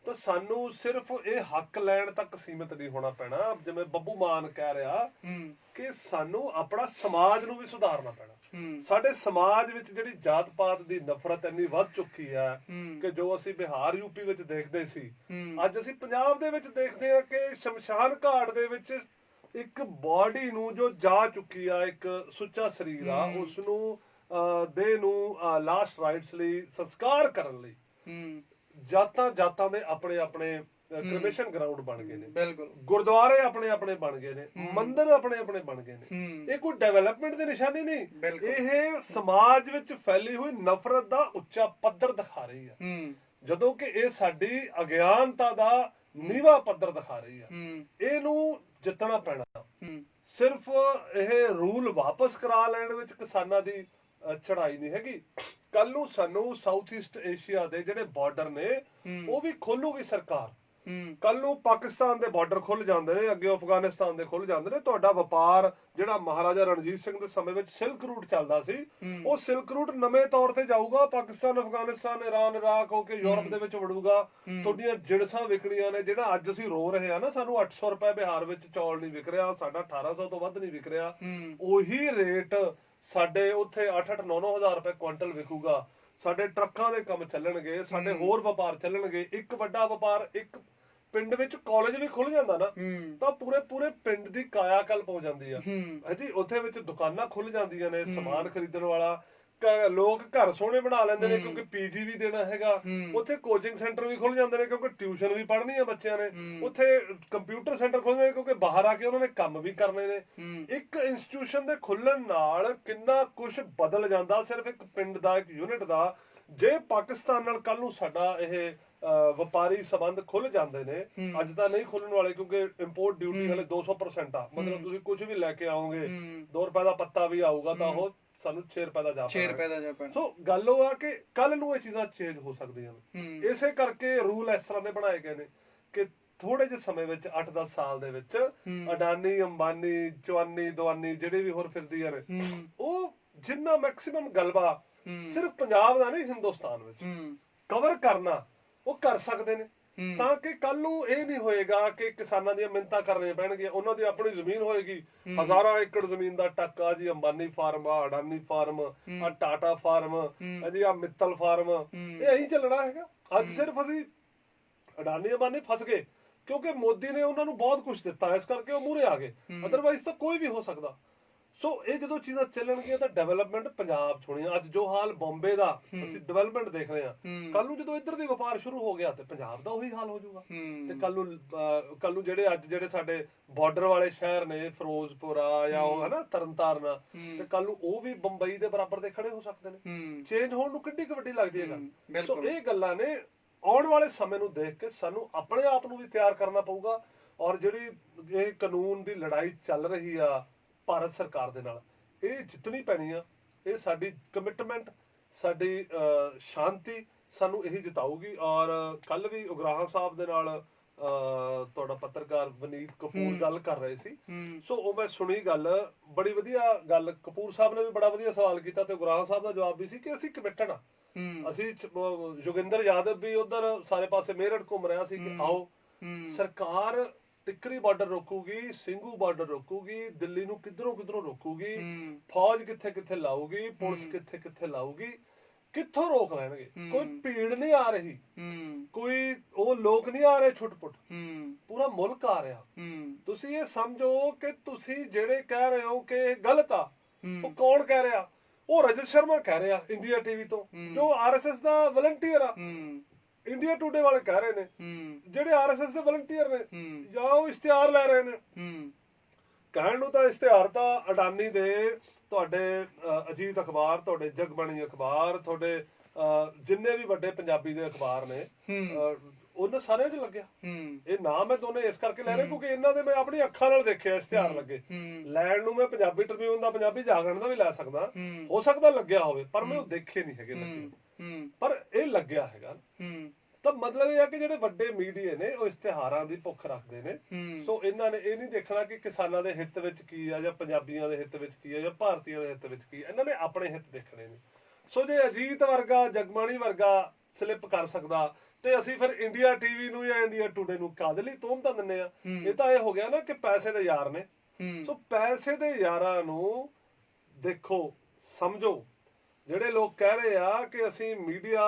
ਤਾਂ ਸਾਨੂੰ ਸਿਰਫ ਇਹ ਹੱਕ ਲੈਣ ਤੱਕ ਸੀਮਿਤ ਨਹੀਂ ਹੋਣਾ ਪੈਣਾ। ਜਿਵੇਂ ਬੱਬੂ ਮਾਨ ਕਹਿ ਰਿਹਾ ਕਿ ਸਾਨੂੰ ਆਪਣਾ ਸਮਾਜ ਨੂੰ ਵੀ ਸੁਧਾਰਨਾ ਪੈਣਾ। ਸਾਡੇ ਸਮਾਜ ਵਿੱਚ ਜਿਹੜੀ ਜਾਤ ਪਾਤ ਦੀ ਨਫ਼ਰਤ ਇੰਨੀ ਵੱਧ ਚੁੱਕੀ ਹੈ ਕਿ ਜੋ ਅਸੀਂ ਬਿਹਾਰ ਯੂਪੀ ਵਿੱਚ ਦੇਖਦੇ ਸੀ, ਅੱਜ ਅਸੀਂ ਪੰਜਾਬ ਦੇ ਵਿੱਚ ਦੇਖਦੇ ਹਾਂ ਕਿ ਸ਼ਮਸ਼ਾਨ ਘਾਟ ਦੇ ਵਿੱਚ ਇੱਕ ਬਾਡੀ ਨੂੰ ਜੋ ਜਾ ਚੁੱਕੀ ਆ, ਇੱਕ ਸੁੱਚਾ ਸਰੀਰ ਆ, ਉਸ ਨੂੰ ਦੇਹ ਨੂੰ ਲਾਸਟ ਰਾਈਟਸ ਲਈ, ਸੰਸਕਾਰ ਕਰਨ ਲਈ ਜਾਤਾਂ ਦੇ ਆਪਣੇ ਆਪਣੇ ਕ੍ਰਿਮੇਸ਼ਨ ਗਰਾਊਂਡ ਬਣ ਗਏ ਨੇ, ਗੁਰਦੁਆਰੇ ਆਪਣੇ ਆਪਣੇ ਬਣ ਗਏ ਨੇ, ਮੰਦਿਰ ਆਪਣੇ ਆਪਣੇ ਬਣ ਗਏ ਨੇ। ਇਹ ਕੋਈ ਡਿਵੈਲਪਮੈਂਟ ਦੀ ਨਿਸ਼ਾਨੀ ਨਹੀਂ, ਇਹ ਸਮਾਜ ਵਿੱਚ ਫੈਲੀ ਹੋਈ ਨਫ਼ਰਤ ਦਾ ਉੱਚਾ ਪੱਧਰ ਦਿਖਾ ਰਹੀ ਹੈ, ਜਦੋਂ ਕਿ ਇਹ ਸਾਡੀ ਅਗਿਆਨਤਾ ਦਾ ਨੀਵਾ ਪੱਧਰ ਦਿਖਾ ਰਹੀ ਹੈ। ਇਹਨੂੰ ਜਿੱਤਣਾ ਪੈਣਾ। ਸਿਰਫ ਇਹ ਰੂਲ ਵਾਪਸ ਕਰਾ ਲੈਣ ਵਿੱਚ ਕਿਸਾਨਾਂ ਦੀ ਚੜਾਈ ਨਹੀਂ ਹੈਗੀ। ਕੱਲ ਨੂੰ ਸਾਨੂੰ ਸਾਊਥ ਈਸਟ ਏਸ਼ੀਆ ਦੇ ਜਿਹੜੇ ਬਾਰਡਰ ਨੇ ਉਹ ਵੀ ਖੋਲੂਗੀ ਸਰਕਾਰ। ਕੱਲ ਨੂੰ ਪਾਕਿਸਤਾਨ ਦੇ ਬਾਰਡਰ ਖੁੱਲ ਜਾਂਦੇ ਨੇ, ਅੱਗੇ ਅਫਗਾਨਿਸਤਾਨ ਦੇ ਖੁੱਲ ਜਾਂਦੇ ਨੇ। ਤੁਹਾਡਾ ਵਪਾਰ ਜਿਹੜਾ ਮਹਾਰਾਜਾ ਰਣਜੀਤ ਸਿੰਘ ਦੇ ਸਮੇਂ ਵਿੱਚ ਸਿਲਕ ਰੂਟ ਚੱਲਦਾ ਸੀ, ਉਹ ਸਿਲਕ ਰੂਟ ਨਵੇਂ ਤੌਰ ਤੇ ਜਾਊਗਾ। ਪਾਕਿਸਤਾਨ, ਅਫਗਾਨਿਸਤਾਨ, ਈਰਾਨ, ਇਰਾਕ ਹੋ ਕੇ ਯੂਰਪ ਦੇ ਵਿੱਚ ਵੜੂਗਾ। ਤੁਹਾਡੀਆਂ ਜਿਣਸਾਂ ਵਿਕਣੀਆਂ ਨੇ, ਜਿਹੜਾ ਅੱਜ ਅਸੀਂ ਰੋ ਰਹੇ ਆ ਨਾ, ਸਾਨੂੰ 800 ਰੁਪਏ ਬਿਹਾਰ ਵਿੱਚ ਚੌਲ ਨਹੀਂ ਵਿਕ ਰਿਹਾ, ਸਾਡਾ 1800 ਤੋਂ ਵੱਧ ਨਹੀਂ ਵਿਕ ਰਿਹਾ, ਉਹੀ ਰੇਟ ਸਾਡੇ ਉੱਥੇ 8-8, 9-9 ਹਜ਼ਾਰ ਰੁਪਏ ਕੁਇੰਟਲ ਵਿਕੂਗਾ। ਸਾਡੇ ਟਰੱਕਾਂ ਦੇ ਕੰਮ ਚੱਲਣਗੇ, ਸਾਡੇ ਹੋਰ ਵਪਾਰ ਚੱਲਣਗੇ। ਇੱਕ ਵੱਡਾ ਵਪਾਰ, ਇੱਕ ਪਿੰਡ ਵਿੱਚ ਕਾਲਜ ਵੀ ਖੁੱਲ ਜਾਂਦਾ ਨਾ, ਤਾਂ ਪੂਰੇ ਪਿੰਡ ਦੀ ਕਾਇਆ ਕਲਪ ਹੋ ਜਾਂਦੀ ਆ ਜੀ। ਉੱਥੇ ਵਿੱਚ ਦੁਕਾਨਾਂ ਖੁੱਲ ਜਾਂਦੀਆਂ ਨੇ, ਸਮਾਨ ਖਰੀਦਣ ਵਾਲਾ, ਲੋਕ ਘਰ ਸੋਹਣੇ ਬਣਾ ਲੈਂਦੇ ਨੇ ਕਿਉਂਕਿ ਪੀਜੀ ਵੀ ਦੇਣਾ ਹੈਗਾ। ਉੱਥੇ ਕੋਚਿੰਗ ਸੈਂਟਰ ਵੀ ਖੁੱਲ ਜਾਂਦੇ ਨੇ ਕਿਉਂਕਿ ਟਿਊਸ਼ਨ ਵੀ ਪੜ੍ਹਨੀ ਆ ਬੱਚਿਆਂ ਨੇ। ਉੱਥੇ ਕੰਪਿਊਟਰ ਸੈਂਟਰ ਖੁੱਲਦੇ ਨੇ ਕਿਉਂਕਿ ਬਾਹਰ ਆ ਕੇ ਉਹਨਾਂ ਨੇ ਕੰਮ ਵੀ ਕਰਨੇ ਨੇ। ਇੱਕ ਇੰਸਟੀਟਿਊਸ਼ਨ ਦੇ ਖੁੱਲਣ ਨਾਲ ਕਿੰਨਾ ਕੁਝ ਬਦਲ ਜਾਂਦਾ, ਸਿਰਫ ਇੱਕ ਪਿੰਡ ਦਾ, ਇੱਕ ਯੂਨਿਟ ਦਾ। ਜੇ ਪਾਕਿਸਤਾਨ ਨਾਲ ਕੱਲ ਨੂੰ ਸਾਡਾ ਇਹ ਵਪਾਰੀ ਸੰਬੰਧ ਖੁੱਲ ਜਾਂਦੇ ਨੇ, ਅੱਜ ਤਾਂ ਨਹੀਂ ਖੁੱਲਣ ਵਾਲੇ ਕਿਉਂਕਿ ਇੰਪੋਰਟ ਡਿਊਟੀ ਹਲੇ 200% ਆ, ਮਤਲਬ ਤੁਸੀਂ ਕੁਝ ਵੀ ਲੈ ਕੇ ਆਓਗੇ, 2 ਰੁਪਏ ਦਾ ਪੱਤਾ ਵੀ ਆਊਗਾ ਤਾਂ ਉਹ ਸਾਨੂੰ 6 ਰੁਪਏ ਦਾ ਜਾ 6 ਰੁਪਏ ਦਾ ਜਾ ਪੈਣਾ। ਸੋ ਗੱਲ ਉਹ ਆ ਕਿ ਕੱਲ ਨੂੰ ਇਹ ਚੀਜ਼ਾਂ ਚੇਂਜ ਹੋ ਸਕਦੀਆਂ ਨੇ। ਹੂੰ ਇਸੇ ਕਰਕੇ ਰੂਲ ਇਸ ਤਰ੍ਹਾਂ ਦੇ ਬਣਾਏ ਗਏ ਨੇ ਕਿ ਥੋੜੇ ਜਿਹੇ ਸਮੇਂ ਵਿੱਚ 8-10 ਸਾਲ ਦੇ ਵਿੱਚ ਹੂੰ ਅਡਾਨੀ ਅੰਬਾਨੀ ਚਵਾਨੀ ਦਵਾਨੀ ਜਿਹੜੇ ਵੀ ਹੋਰ ਫਿਰਦੀਆਂ ਨੇ ਹੂੰ ਉਹ ਜਿੰਨਾ ਮੈਕਸਿਮਮ ਗਲਬਾ ਹੂੰ ਸਿਰਫ ਪੰਜਾਬ ਦਾ ਨਹੀਂ ਹਿੰਦੁਸਤਾਨ ਵਿੱਚ ਹੂੰ ਕਵਰ ਕਰਨਾ ਉਹ ਕਰ ਸਕਦੇ ਨੇ, ਹੂੰ ਤਾਂ ਕਿ ਕੱਲ ਨੂੰ ਇਹ ਨਹੀਂ ਹੋਏਗਾ ਕਿ ਕਿਸਾਨਾਂ ਦੀਆਂ ਮਿੰਨਤਾਂ ਕਰਨੀਆਂ ਪੈਣਗੀਆਂ। ਉਹਨਾਂ ਦੀ ਆਪਣੀ ਜ਼ਮੀਨ ਹੋਏਗੀ, ਹਜ਼ਾਰਾਂ ਏਕੜ ਜ਼ਮੀਨ ਦਾ ਟੱਕਾ ਜੀ ਅੰਬਾਨੀ ਫਾਰਮ ਆ, ਅਡਾਨੀ ਫਾਰਮ ਆ, ਟਾਟਾ ਫਾਰਮ ਆ ਜੀ, ਆ ਮਿੱਤਲ ਫਾਰਮ ਇਹ ਐਂ ਚੱਲਣਾ ਹੈਗਾ। ਅੱਜ ਸਿਰਫ ਅਸੀਂ ਅਡਾਨੀ ਅੰਬਾਨੀ ਫਸ ਗਏ ਕਿਉਂਕਿ ਮੋਦੀ ਨੇ ਉਹਨਾਂ ਨੂੰ ਬਹੁਤ ਕੁਝ ਦਿੱਤਾ, ਇਸ ਕਰਕੇ ਉਹ ਮੂਹਰੇ ਆ ਗਏ, ਅਦਰਵਾਈਜ਼ ਤਾਂ ਕੋਈ ਵੀ ਹੋ ਸਕਦਾ। ਸੋ ਇਹ ਜਦੋਂ ਚੀਜ਼ਾਂ ਚੱਲਣਗੀਆਂ ਤਾਂ ਡਿਵੈਲਪਮੈਂਟ ਪੰਜਾਬ 'ਚ ਹੋਣੀ ਆ। ਅੱਜ ਜੋ ਹਾਲ ਬੰਬੇ ਦਾ ਅਸੀਂ ਡਿਵੈਲਪਮੈਂਟ ਦੇਖ ਰਹੇ ਹਾਂ, ਕੱਲ ਨੂੰ ਜਦੋਂ ਇੱਧਰ ਦੀ ਵਪਾਰ ਸ਼ੁਰੂ ਹੋ ਗਿਆ ਤੇ ਪੰਜਾਬ ਦਾ ਉਹੀ ਹਾਲ ਹੋ ਜਾਊਗਾ। ਤੇ ਕੱਲ ਨੂੰ ਜਿਹੜੇ ਸਾਡੇ ਬਾਰਡਰ ਵਾਲੇ ਸ਼ਹਿਰ ਨੇ, ਫਿਰੋਜ਼ਪੁਰ ਆ ਜਾਂ ਉਹ ਹਨਾ ਤਰਨਤਾਰਨ ਆ, ਤੇ ਕੱਲ ਨੂੰ ਉਹ ਵੀ ਬੰਬਈ ਦੇ ਬਰਾਬਰ ਦੇ ਖੜੇ ਹੋ ਸਕਦੇ ਨੇ। ਚੇਂਜ ਹੋਣ ਨੂੰ ਕਿੱਡੀ ਵੱਡੀ ਲੱਗਦੀ ਹੈ ਗੱਲ। ਸੋ ਇਹ ਗੱਲਾਂ ਨੇ ਆਉਣ ਵਾਲੇ ਸਮੇਂ ਨੂੰ ਦੇਖ ਕੇ ਸਾਨੂੰ ਆਪਣੇ ਆਪ ਨੂੰ ਵੀ ਤਿਆਰ ਕਰਨਾ ਪਊਗਾ। ਔਰ ਜਿਹੜੀ ਇਹ ਕਾਨੂੰਨ ਦੀ ਲੜਾਈ ਚੱਲ ਰਹੀ ਆ ਭਾਰਤ ਸਰਕਾਰ ਦੇ ਨਾਲ, ਇਹ ਜਿੱਤਣੀ ਪੈਣੀ ਆ। ਇਹ ਸਾਡੀ ਕਮਿਟਮੈਂਟ, ਸਾਡੀ ਸ਼ਾਂਤੀ ਸਾਨੂੰ ਇਹੀ ਜਿਤਾਊਗੀ। ਔਰ ਕੱਲ ਵੀ ਉਗਰਾਹਾਂ ਸਾਹਿਬ ਦੇ ਨਾਲ ਤੁਹਾਡਾ ਪੱਤਰਕਾਰ ਵਨੀਤ ਕਪੂਰ ਗੱਲ ਕਰ ਰਹੇ ਸੀ, ਸੋ ਉਹ ਮੈਂ ਸੁਣੀ ਗੱਲ, ਬੜੀ ਵਧੀਆ ਗੱਲ। ਕਪੂਰ ਸਾਹਿਬ ਨੇ ਵੀ ਬੜਾ ਵਧੀਆ ਸਵਾਲ ਕੀਤਾ ਤੇ ਉਗਰਾਹਾਂ ਸਾਹਿਬ ਦਾ ਜਵਾਬ ਵੀ ਸੀ ਕਿ ਅਸੀਂ ਕਮਿਟਡ ਆ। ਅਸੀਂ ਜੋਗਿੰਦਰ ਯਾਦਵ ਵੀ ਉਧਰ ਸਾਰੇ ਪਾਸੇ ਮੇਰਠ ਘੁੰਮ ਰਿਹਾ ਸੀ ਕਿ ਆਓ ਸਰਕਾਰ ਟਿੱਕਰੀ ਬਾਰਡਰ ਰੋਕੂਗੀ, ਸਿੰਘੂ ਬਾਰਡਰ ਰੋਕੂਗੀ, ਦਿੱਲੀ ਨੂੰ ਕਿੱਧਰੋਂ ਕਿੱਧਰੋਂ ਰੋਕੂਗੀ, ਫੌਜ ਕਿੱਥੇ ਕਿੱਥੇ ਲਾਊਗੀ, ਪੁਲਿਸ ਕਿੱਥੇ ਕਿੱਥੇ ਲਾਊਗੀ, ਕਿੱਥੋਂ ਰੋਕ ਲੈਣਗੇ। ਕੋਈ ਭੀੜ ਨਹੀਂ ਆ ਰਹੀ, ਕੋਈ ਉਹ ਲੋਕ ਨਹੀਂ ਆ ਰਹੇ ਛੁੱਟ-ਪੁੱਟ, ਪੂਰਾ ਮੁਲਕ ਆ ਰਿਹਾ। ਤੁਸੀਂ ਇਹ ਸਮਝੋ ਕਿ ਤੁਸੀਂ ਜਿਹੜੇ ਕਹਿ ਰਹੇ ਹੋ ਕਿ ਇਹ ਗਲਤ ਆ, ਉਹ ਕੌਣ ਕਹਿ ਰਿਹਾ? ਉਹ ਰਜਤ ਸ਼ਰਮਾ ਕਹਿ ਰਿਹਾ ਇੰਡੀਆ ਟੀਵੀ ਤੋਂ, ਜੋ ਆਰਐਸਐਸ ਦਾ ਵਲੰਟੀਅਰ ਆ। ਇੰਡੀਆ ਟੂਡੇ ਵਾਲੇ ਕਹਿ ਰਹੇ ਨੇ, ਜਿਹੜੇ ਆਰਐਸਐਸ ਦੇ ਵਲੰਟੀਅਰ ਨੇ, ਜਾਂ ਉਹ ਇਸ਼ਤਿਹਾਰ ਲੈ ਰਹੇ ਨੇ। ਕਹਿਣ ਨੂੰ ਤਾਂ ਇਸ਼ਤਿਹਾਰ ਤਾਂ ਅਡਾਨੀ ਦੇ, ਤੁਹਾਡੇ ਅਜੀਤ ਅਖਬਾਰ, ਤੁਹਾਡੇ ਜਗਬਾਣੀ ਅਖਬਾਰ, ਤੁਹਾਡੇ ਜਿੰਨੇ ਵੀ ਵੱਡੇ ਪੰਜਾਬੀ ਦੇ ਅਖਬਾਰ ਨੇ, ਉਹਨਾਂ ਸਾਰਿਆਂ 'ਚ ਲੱਗਿਆ। ਇਹ ਨਾਮ ਮੈਂ ਦੋਨੇ ਇਸ ਕਰਕੇ ਲੈ ਰਿਹਾ ਕਿਉਂਕਿ ਇਹਨਾਂ ਦੇ ਮੈਂ ਆਪਣੀ ਅੱਖਾਂ ਨਾਲ ਦੇਖਿਆ ਇਸ਼ਤਿਹਾਰ ਲੱਗੇ। ਲੈਣ ਨੂੰ ਮੈਂ ਪੰਜਾਬੀ ਟ੍ਰਿਬਿਊਨ ਦਾ, ਪੰਜਾਬੀ ਜਾਗਰਣ ਦਾ ਵੀ ਲੈ ਸਕਦਾ, ਹੋ ਸਕਦਾ ਲੱਗਿਆ ਹੋਵੇ, ਪਰ ਮੈਂ ਉਹ ਦੇਖੇ ਨਹੀਂ ਹੈਗੇ ਲੱਗੇ, ਪਰ ਇਹ ਲੱਗਿਆ ਹੈਗਾ। ਤਾਂ ਮਤਲਬ ਇਹ ਆ ਕਿ ਜਿਹੜੇ ਵੱਡੇ ਮੀਡੀਆ ਨੇ ਉਹ ਇਸ਼ਤਿਹਾਰਾਂ ਦੀ ਭੁੱਖ ਰੱਖਦੇ ਨੇ। ਸੋ ਇਹਨਾਂ ਨੇ ਇਹ ਨਹੀਂ ਦੇਖਣਾ ਕਿ ਕਿਸਾਨਾਂ ਦੇ ਹਿੱਤ ਵਿੱਚ ਕੀ ਆ, ਜਾਂ ਪੰਜਾਬੀਆਂ ਦੇ ਹਿੱਤ ਵਿੱਚ ਕੀ ਆ, ਜਾਂ ਭਾਰਤੀਆਂ ਦੇ ਹਿੱਤ ਵਿੱਚ ਕੀ ਆ। ਇਹਨਾਂ ਨੇ ਆਪਣੇ ਹਿੱਤ ਦੇਖਣੇ ਨੇ। ਸੋ ਜੇ ਅਜੀਤ ਵਰਗਾ, ਜਗਬਾਣੀ ਵਰਗਾ ਸਲਿੱਪ ਕਰ ਸਕਦਾ, ਤੇ ਅਸੀਂ ਫਿਰ ਇੰਡੀਆ ਟੀਵੀ ਨੂੰ ਜਾਂ ਇੰਡੀਆ ਟੂਡੇ ਨੂੰ ਕਾਹਦੇ ਲਈ ਤੋਹਮਤਾਂ ਦਿੰਨੇ ਆ? ਇਹ ਤਾਂ ਇਹ ਹੋ ਗਿਆ ਨਾ ਕਿ ਪੈਸੇ ਦੇ ਯਾਰ ਨੇ। ਸੋ ਪੈਸੇ ਦੇ ਯਾਰਾਂ ਨੂੰ ਦੇਖੋ, ਸਮਝੋ। ਜਿਹੜੇ ਲੋਕ ਕਹਿ ਰਹੇ ਆ ਕਿ ਅਸੀਂ ਮੀਡੀਆ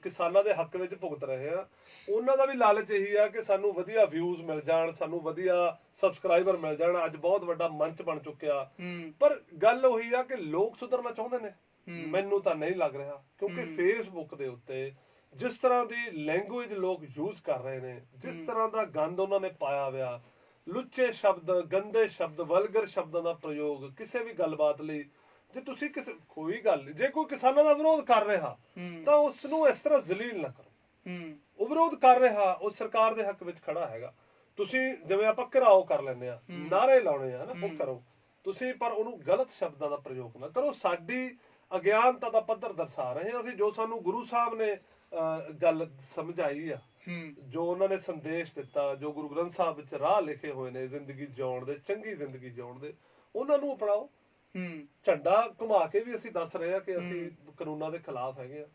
ਕਿਸਾਨਾਂ ਦੇ ਹੱਕ ਵਿੱਚ ਭੁਗਤ ਰਹੇ ਆ, ਉਹਨਾਂ ਦਾ ਵੀ ਲਾਲਚ ਇਹੀ ਆ ਕਿ ਸਾਨੂੰ ਵਧੀਆ ਵਿਊਜ਼ ਮਿਲ ਜਾਣ, ਸਾਨੂੰ ਵਧੀਆ ਸਬਸਕ੍ਰਾਈਬਰ ਮਿਲ ਜਾਣ। ਅੱਜ ਬਹੁਤ ਵੱਡਾ ਮੰਚ ਬਣ ਚੁੱਕਿਆ, ਪਰ ਗੱਲ ਉਹੀ ਆ ਕਿ ਲੋਕ ਸੁਧਰਨਾ ਚਾਹੁੰਦੇ ਨੇ? ਮੈਨੂੰ ਤਾਂ ਨਹੀਂ ਲੱਗ ਰਿਹਾ, ਕਿਉਂਕਿ ਫੇਸਬੁੱਕ ਦੇ ਉੱਤੇ ਜਿਸ ਤਰ੍ਹਾਂ ਦੀ ਲੈਂਗੁਏਜ ਲੋਕ ਯੂਜ਼ ਕਰ ਰਹੇ ਨੇ, ਜਿਸ ਤਰ੍ਹਾਂ ਦਾ ਗੰਦ ਉਹਨਾਂ ਨੇ ਪਾਇਆ ਹੋਇਆ, ਲੁੱਚੇ ਸ਼ਬਦ, ਗੰਦੇ ਸ਼ਬਦ, ਵਲਗਰ ਸ਼ਬਦਾਂ ਦਾ ਪ੍ਰਯੋਗ ਕਿਸੇ ਵੀ ਗੱਲਬਾਤ ਲਈ। ਜੇ ਤੁਸੀਂ ਕੋਈ ਗੱਲ, ਜੇ ਕੋਈ ਕਿਸਾਨਾਂ ਦਾ ਵਿਰੋਧ ਕਰ ਰਿਹਾ ਤਾਂ ਉਸ ਨੂੰ ਇਸ ਤਰ੍ਹਾਂ ਜ਼ਲੀਲ ਨਾ ਕਰੋ। ਉਹ ਵਿਰੋਧ ਕਰ ਰਿਹਾ, ਉਹ ਸਰਕਾਰ ਦੇ ਹੱਕ ਵਿੱਚ ਖੜਾ ਹੈਗਾ। ਤੁਸੀਂ ਜਿਵੇਂ ਆਪਾਂ ਘਿਰਾਓ ਕਰ ਲੈਂਦੇ ਆ, ਨਾਰੇ ਲਾਉਣੇ ਆ ਨਾ, ਉਹ ਕਰੋ ਤੁਸੀਂ, ਪਰ ਉਹਨੂੰ ਗਲਤ ਸ਼ਬਦਾਂ ਦਾ ਪ੍ਰਯੋਗ ਨਾ ਕਰੋ। ਸਾਡੀ ਅਗਿਆਨਤਾ ਦਾ ਪੱਧਰ ਦਰਸਾ ਰਹੇ ਹਾਂ ਅਸੀਂ, ਜੋ ਸਾਨੂੰ ਗੁਰੂ ਸਾਹਿਬ ਨੇ ਗੱਲ ਸਮਝਾਈ ਆ, ਜੋ ਉਹਨਾਂ ਨੇ ਸੰਦੇਸ਼ ਦਿੱਤਾ, ਜੋ ਗੁਰੂ ਗ੍ਰੰਥ ਸਾਹਿਬ ਵਿੱਚ ਰਾਹ ਲਿਖੇ ਹੋਏ ਨੇ ਜ਼ਿੰਦਗੀ ਜਿਉਣ ਦੇ, ਚੰਗੀ ਜ਼ਿੰਦਗੀ ਜਿਉਣ ਦੇ, ਉਹਨਾਂ ਨੂੰ ਅਪਣਾਓ। ਝੰਡਾ ਘੁਮਾ ਕੇ ਵੀ ਅਸੀਂ ਦੱਸ ਰਹੇ ਆ ਕਿ ਅਸੀਂ ਕਾਨੂੰਨਾਂ ਦੇ ਖਿਲਾਫ ਹੈਗੇ ਆ।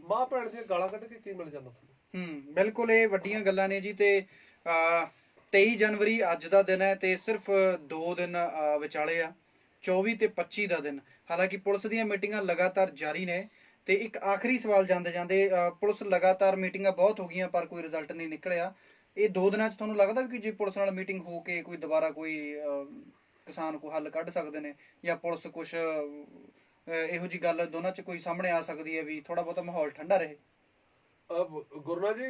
ਮਾਂ ਭੈਣ ਦੀਆਂ ਗਾਲਾਂ ਕੱਢ ਕੇ ਕੀ ਮਿਲ ਜਾਂਦਾ ਤੁਹਾਨੂੰ? ਬਿਲਕੁਲ, ਇਹ ਵੱਡੀਆਂ ਗੱਲਾਂ ਨੇ ਜੀ। ਤੇ 23 ਜਨਵਰੀ ਅੱਜ ਦਾ ਦਿਨ ਹੈ ਤੇ ਸਿਰਫ 2 ਦਿਨ ਵਿਚਾਲੇ ਆ, 24 ਤੇ 25 ਦਾ ਦਿਨ। ਹਾਲਾਂਕਿ ਪੁਲਿਸ ਦੀਆਂ ਮੀਟਿੰਗਾਂ ਲਗਾਤਾਰ ਜਾਰੀ ਨੇ। ਤੇ ਇੱਕ ਆਖਰੀ ਸਵਾਲ ਜਾਂਦੇ ਜਾਂਦੇ, ਪੁਲਿਸ ਲਗਾਤਾਰ ਮੀਟਿੰਗਾਂ ਬਹੁਤ ਹੋ ਗਈਆਂ ਪਰ ਕੋਈ ਰਿਜ਼ਲਟ ਨਹੀਂ ਨਿਕਲਿਆ। ਇਹ 2 ਦਿਨਾਂ 'ਚ ਤੁਹਾਨੂੰ ਲੱਗਦਾ ਕਿ ਜੇ ਪੁਲਿਸ ਨਾਲ ਮੀਟਿੰਗ ਹੋ ਕੇ ਕੋਈ ਦੁਬਾਰਾ ਕੋਈ ਕਿਸਾਨ ਕੋ ਹੱਲ ਕੱਢ ਸਕਦੇ ਨੇ, ਜਾਂ ਪੁਲਿਸ ਕੁਛ ਇਹੋ ਜੀ ਗੱਲ ਦੋਨਾਂ 'ਚ ਕੋਈ ਸਾਹਮਣੇ ਆ ਸਕਦੀ ਹੈ ਵੀ ਥੋੜਾ ਬਹੁਤਾ ਮਾਹੌਲ ਠੰਡਾ ਰਹੇ? ਗੁਰਨਾ ਜੀ,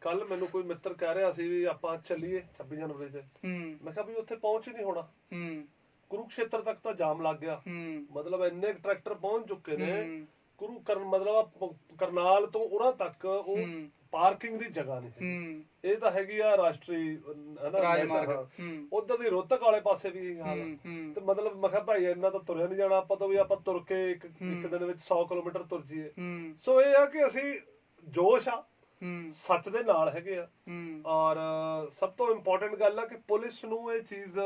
ਕੱਲ ਮੈਨੂੰ ਕੋਈ ਮਿੱਤਰ ਕਹਿ ਰਿਹਾ ਸੀ ਵੀ ਆਪਾਂ ਚੱਲੀਏ 26 ਜਨਵਰੀ ਤੇ। ਮੈਂ ਕਿਹਾ ਵੀ ਉੱਥੇ ਪਹੁੰਚ ਹੀ ਨਹੀਂ ਹੋਣਾ। ਕੁਰੂਕਸ਼ੇਤਰ ਤੱਕ ਤਾਂ ਜਾਮ ਲੱਗ ਗਿਆ, ਮਤਲਬ ਇੰਨੇ ਟਰੈਕਟਰ ਪਹੁੰਚ ਚੁੱਕੇ ਨੇ ਗੁਰੂ ਕਰਨ ਮਤਲਬ ਕਰਨਾਲ ਤੋਂ ਉਹਨਾਂ ਤੱਕ ਉਹ ਹੂੰ ਪਾਰਕਿੰਗ ਦੀ ਜਗ੍ਹਾ ਨਹੀਂ ਹੈ। ਹੂੰ ਇਹ ਤਾਂ ਹੈਗੀ ਆ ਰਾਸ਼ਟਰੀ ਹਨਾ ਰਾਜਮਾਰਗ ਹਾਂ। ਉੱਧਰ ਦੀ ਰੋਹਤਕ ਵਾਲੇ ਪਾਸੇ ਵੀ ਇਹੀ ਹਾਲ ਆ। ਹੂੰ ਤੇ ਮਤਲਬ ਮੈਂ ਕਿਹਾ ਭਾਈ ਇੰਨਾ ਤਾਂ ਤੁਰਿਆ ਨਹੀਂ ਜਾਣਾ, ਆਪਾਂ ਤਾਂ ਵੀ ਆਪਾਂ ਤੁਰ ਕੇ ਇੱਕ ਦਿਨ ਵਿੱਚ 100 ਕਿਲੋਮੀਟਰ ਤੁਰ ਜੀਏ। ਹੂੰ ਸੋ ਇਹ ਆ ਕਿ ਅਸੀਂ ਜੋਸ਼ ਆ, ਹੂੰ ਸੱਚ ਦੇ ਨਾਲ ਹੈਗੇ ਆ। ਹੂੰ ਔਰ ਸਭ ਤੋਂ ਇੰਪੋਰਟੈਂਟ ਗੱਲ ਆ ਕਿ ਪੁਲਿਸ ਨੂੰ ਇਹ ਚੀਜ਼